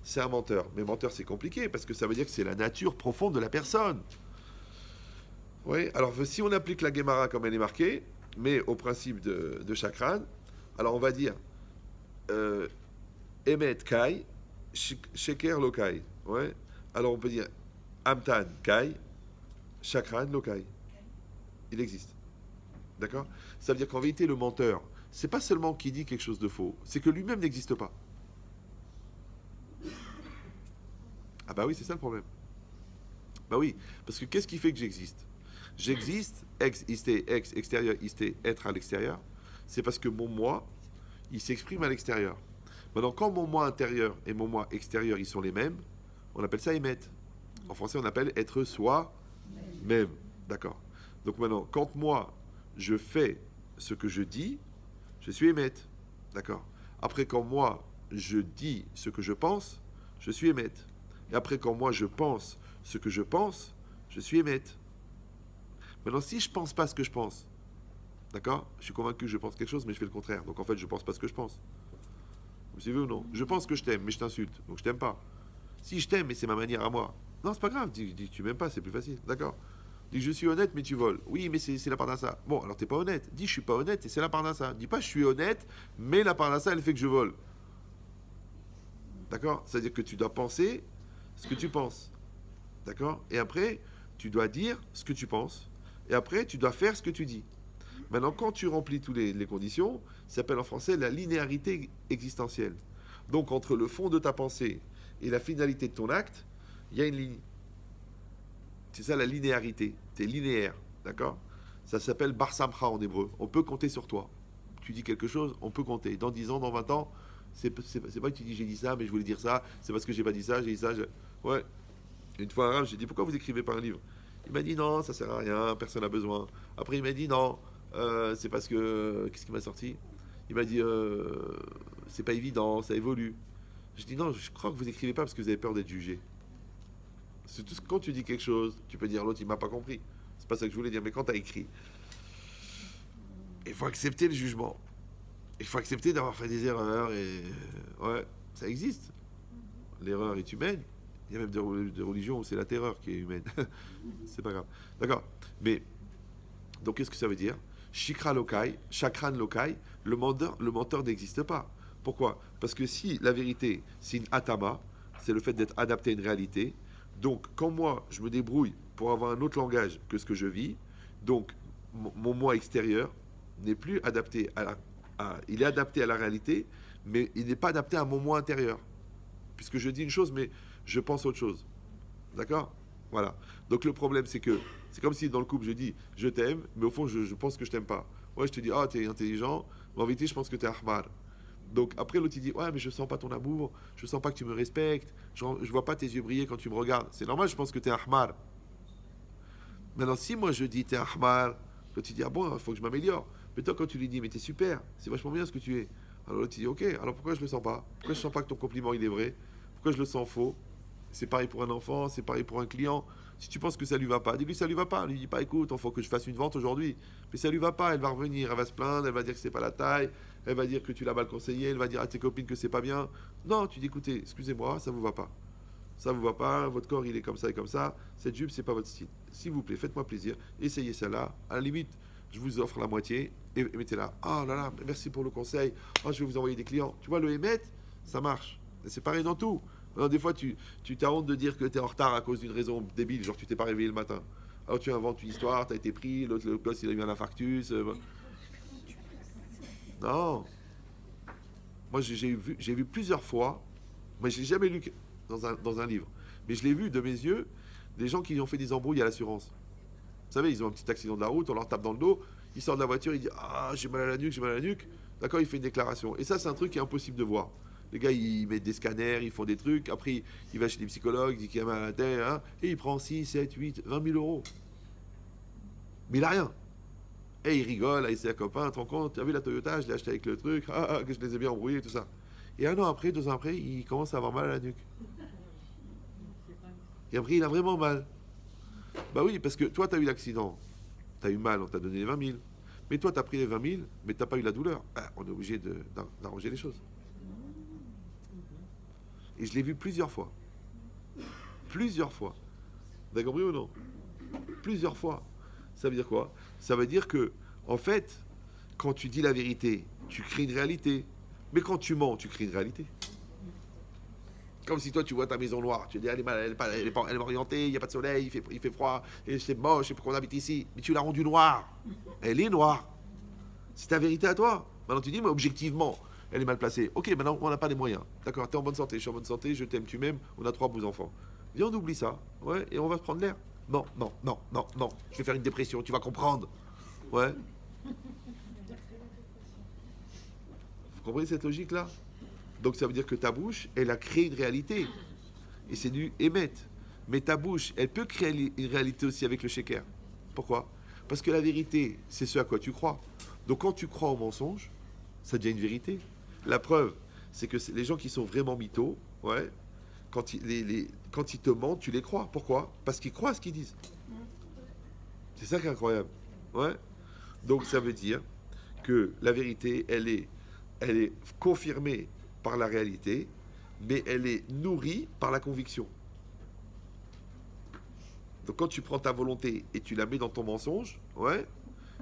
C'est un menteur. Mais menteur, c'est compliqué, parce que ça veut dire que c'est la nature profonde de la personne. Oui, alors si on applique la Gemara comme elle est marquée, mais au principe de chakran, alors on va dire Emet Kai, Sheker Lokai. Ouais. Alors on peut dire Amtan Kai, Chakran Lokai. Il existe. D'accord? Ça veut dire qu'en vérité, le menteur, c'est pas seulement qu'il dit quelque chose de faux, c'est que lui-même n'existe pas. Ah bah oui, c'est ça le problème. Bah oui, parce que qu'est-ce qui fait que j'existe? J'existe, ex, extérieur, isté, être à l'extérieur. C'est parce que mon moi, il s'exprime à l'extérieur. Maintenant, quand mon moi intérieur et mon moi extérieur, ils sont les mêmes, on appelle ça émettre. En français, on appelle être soi-même. D'accord. Donc maintenant, quand moi, je fais ce que je dis, je suis émettre. D'accord. Après, quand moi, je dis ce que je pense, je suis émettre. Et après, quand moi, je pense ce que je pense, je suis émettre. Maintenant, si je pense pas ce que je pense, d'accord, je suis convaincu que je pense quelque chose, mais je fais le contraire. Donc en fait, je pense pas ce que je pense. Vous suivez ou non? Je pense que je t'aime, mais je t'insulte, donc je t'aime pas. Si je t'aime, mais c'est ma manière à moi. Non, c'est pas grave, dis tu m'aimes pas, c'est plus facile, d'accord. Dis je suis honnête, mais tu voles. Oui, mais c'est la part d'un ça. Bon, alors t'es pas honnête. Dis je suis pas honnête et c'est la part d'un ça. Dis pas je suis honnête, mais la part d'un ça, elle fait que je vole. D'accord. C'est-à-dire que tu dois penser ce que tu penses. D'accord. Et après, tu dois dire ce que tu penses. Et après, tu dois faire ce que tu dis. Maintenant, quand tu remplis toutes les conditions, ça s'appelle en français la linéarité existentielle. Donc, entre le fond de ta pensée et la finalité de ton acte, il y a une ligne. C'est ça la linéarité. Tu es linéaire. D'accord. Ça s'appelle Bar Samcha en hébreu. On peut compter sur toi. Tu dis quelque chose, on peut compter. Dans 10 ans, dans 20 ans, c'est pas que tu dis j'ai dit ça, mais je voulais dire ça. C'est parce que j'ai pas dit ça, j'ai dit ça. Ouais. Une fois, un arabe, j'ai dit pourquoi vous écrivez pas un livre? Il m'a dit non, ça sert à rien, personne n'a besoin. Après, il m'a dit non, c'est parce que. Qu'est-ce qui m'a sorti? Il m'a dit c'est pas évident, ça évolue. Je dis non, je crois que vous écrivez pas parce que vous avez peur d'être jugé. C'est tout, quand tu dis quelque chose, tu peux dire l'autre il m'a pas compris. C'est pas ça que je voulais dire, mais quand tu as écrit, il faut accepter le jugement. Il faut accepter d'avoir fait des erreurs et ouais, ça existe. L'erreur est humaine. Il y a même des religions où c'est la terreur qui est humaine. C'est pas grave. D'accord. Mais donc qu'est-ce que ça veut dire? Shikra lokai, chakran lokai, le menteur n'existe pas. Pourquoi? Parce que si la vérité, c'est une atama, c'est le fait d'être adapté à une réalité. Donc, quand moi, je me débrouille pour avoir un autre langage que ce que je vis, donc mon moi extérieur n'est plus adapté il est adapté à la réalité, mais il n'est pas adapté à mon moi intérieur. Puisque je dis une chose, mais je pense autre chose. D'accord? Voilà. Donc le problème, c'est que c'est comme si dans le couple, je dis je t'aime, mais au fond, je pense que je t'aime pas. Ouais, je te dis, ah, t'es intelligent, mais en vérité, je pense que t'es ahmar. Donc après, l'autre, il dit, ouais, mais je sens pas ton amour, je sens pas que tu me respectes, je vois pas tes yeux briller quand tu me regardes. C'est normal, je pense que t'es ahmar. Maintenant, si moi je dis t'es ahmar, l'autre, il dit, ah bon, il faut que je m'améliore. Mais toi, quand tu lui dis, mais t'es super, c'est vachement bien ce que tu es. Alors l'autre, il dit, ok, alors pourquoi je le sens pas? Pourquoi je sens pas que ton compliment, il est vrai? Pourquoi je le sens faux? C'est pareil pour un enfant, c'est pareil pour un client. Si tu penses que ça lui va pas, dis-lui ça lui va pas. Lui dis pas écoute, il faut que je fasse une vente aujourd'hui. Mais ça lui va pas, elle va revenir, elle va se plaindre, elle va dire que c'est pas la taille, elle va dire que tu l'as mal conseillé, elle va dire à tes copines que c'est pas bien. Non, tu dis écoutez, excusez-moi, ça vous va pas. Ça vous va pas, votre corps il est comme ça et comme ça, cette jupe c'est pas votre style. S'il vous plaît, faites-moi plaisir, essayez celle-là. À la limite, je vous offre la moitié et mettez là. Ah là là, merci pour le conseil. Oh, je vais vous envoyer des clients. Tu vois, le émettre, ça marche. Et c'est pareil dans tout. Alors, des fois, tu t'as honte de dire que tu es en retard à cause d'une raison débile, genre tu t'es pas réveillé le matin. Alors tu inventes une histoire, tu as été pris, l'autre le gosse il a eu un infarctus. Non. Moi j'ai vu plusieurs fois, mais je l'ai jamais lu dans un livre. Mais je l'ai vu de mes yeux, des gens qui ont fait des embrouilles à l'assurance. Vous savez, ils ont un petit accident de la route, on leur tape dans le dos, ils sortent de la voiture, ils disent ah j'ai mal à la nuque, j'ai mal à la nuque. D'accord, il fait une déclaration. Et ça c'est un truc qui est impossible de voir. Les gars, ils mettent des scanners, ils font des trucs. Après, il va chez des psychologues, il dit qu'il a mal à la tête, hein, et il prend 6, 7, 8, 20 000 euros. Mais il n'a rien. Et il rigole, et c'est un copain, tu te rends compte, tu as vu la Toyota, je l'ai acheté avec le truc, que je les ai bien embrouillés, tout ça. Et 1 an après, 2 ans après, il commence à avoir mal à la nuque. Et après, il a vraiment mal. Bah oui, parce que toi, tu as eu l'accident, tu as eu mal, on t'a donné les 20 000. Mais toi, tu as pris les 20 000, mais tu n'as pas eu la douleur. Ah, on est obligé d'arranger les choses. Et je l'ai vu plusieurs fois. Plusieurs fois. Vous avez compris ou non? Plusieurs fois. Ça veut dire quoi? Ça veut dire que, en fait, quand tu dis la vérité, tu crées une réalité. Mais quand tu mens, tu crées une réalité. Comme si toi, tu vois ta maison noire. Tu dis, elle est orientée, il n'y a pas de soleil, il fait froid, et c'est moche, je sais pourquoi on habite ici. Mais tu l'as rendue noire. Elle est noire. C'est ta vérité à toi. Maintenant, tu dis, mais objectivement, elle est mal placée. Ok, maintenant, on n'a pas les moyens. D'accord, t'es en bonne santé, je suis en bonne santé, je t'aime, tu m'aimes, on a 3 beaux enfants. Viens, on oublie ça. Ouais, et on va se prendre l'air. non, non, non, non, non, je vais faire une dépression, tu vas comprendre. Ouais. Vous comprenez cette logique-là? Donc ça veut dire que ta bouche, elle a créé une réalité. Et c'est du émettre. Mais ta bouche, elle peut créer une réalité aussi avec le shaker. Pourquoi? Parce que la vérité, c'est ce à quoi tu crois. Donc quand tu crois au mensonge, ça devient une vérité. La preuve, c'est que les gens qui sont vraiment mythos, ouais, quand ils te mentent, tu les crois. Pourquoi? Parce qu'ils croient à ce qu'ils disent. C'est ça qui est incroyable. Ouais. Donc ça veut dire que la vérité, elle est confirmée par la réalité, mais elle est nourrie par la conviction. Donc quand tu prends ta volonté et tu la mets dans ton mensonge, ouais,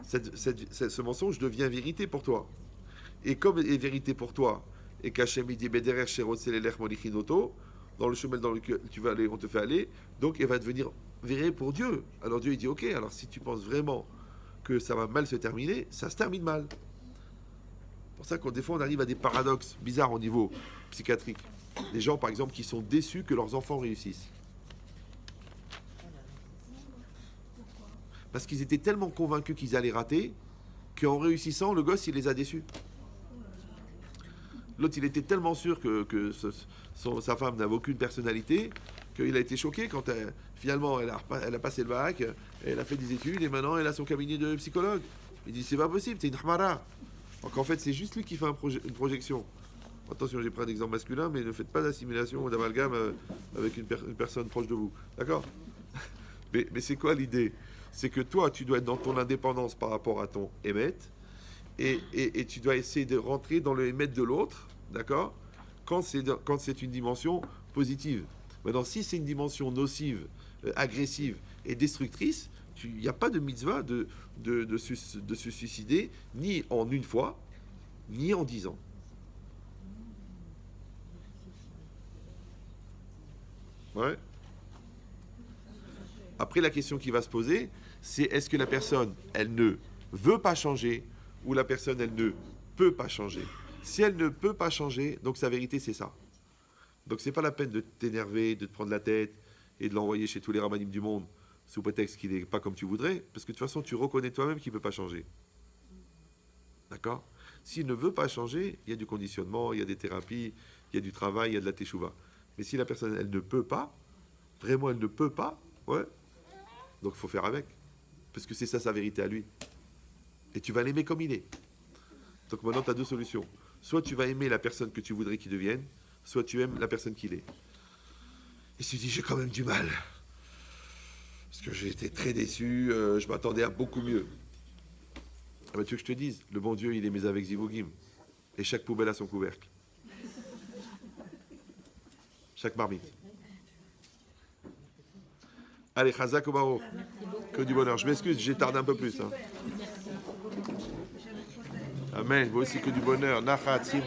ce mensonge devient vérité pour toi. Et comme est vérité pour toi, et qu'Hachem dit Bederer Sherot Selelech Molichinoto, dans le chemin dans lequel tu vas aller, on te fait aller, donc elle va devenir vérité pour Dieu. Alors Dieu il dit ok, alors si tu penses vraiment que ça va mal se terminer, ça se termine mal. C'est pour ça que des fois on arrive à des paradoxes bizarres au niveau psychiatrique. Les gens par exemple qui sont déçus que leurs enfants réussissent. Parce qu'ils étaient tellement convaincus qu'ils allaient rater qu'en réussissant, le gosse il les a déçus. L'autre il était tellement sûr que sa femme n'avait aucune personnalité qu'il a été choqué quand finalement elle a passé le bac, elle a fait des études et maintenant elle a son cabinet de psychologue. Il dit c'est pas possible, c'est une hamara. Donc en fait c'est juste lui qui fait une projection. Attention, j'ai pris un exemple masculin, mais ne faites pas d'assimilation ou d'amalgame avec une personne proche de vous. D'accord? Mais c'est quoi l'idée? C'est que toi, tu dois être dans ton indépendance par rapport à ton émet, et tu dois essayer de rentrer dans le émet de l'autre, d'accord? Quand c'est une dimension positive. Maintenant, si c'est une dimension nocive, agressive et destructrice, il n'y a pas de mitzvah de se suicider, ni en une fois, ni en 10 ans. Ouais. Après, la question qui va se poser, c'est est-ce que la personne, elle ne veut pas changer, ou la personne, elle ne peut pas changer. Si elle ne peut pas changer, donc sa vérité, c'est ça. Donc c'est pas la peine de t'énerver, de te prendre la tête, et de l'envoyer chez tous les rabbinim du monde, sous prétexte qu'il n'est pas comme tu voudrais, parce que de toute façon, tu reconnais toi-même qu'il ne peut pas changer. D'accord? S'il ne veut pas changer, il y a du conditionnement, il y a des thérapies, il y a du travail, il y a de la teshuva. Mais si la personne, elle ne peut pas, vraiment elle ne peut pas, ouais, donc il faut faire avec. Parce que c'est ça sa vérité à lui. Et tu vas l'aimer comme il est. Donc maintenant, tu as deux solutions. Soit tu vas aimer la personne que tu voudrais qu'il devienne, soit tu aimes la personne qu'il est. Et tu te dis, j'ai quand même du mal. Parce que j'ai été très déçu, je m'attendais à beaucoup mieux. Ah ben, tu veux que je te dise, le bon Dieu, il est mis avec Zivogim. Et chaque poubelle a son couvercle. Chaque marmite. Allez, Chazak Obaro. Que du bonheur. Je m'excuse, j'ai tardé un peu plus. Hein. Amen. Vous aussi que du bonheur. Nachat, Simcha.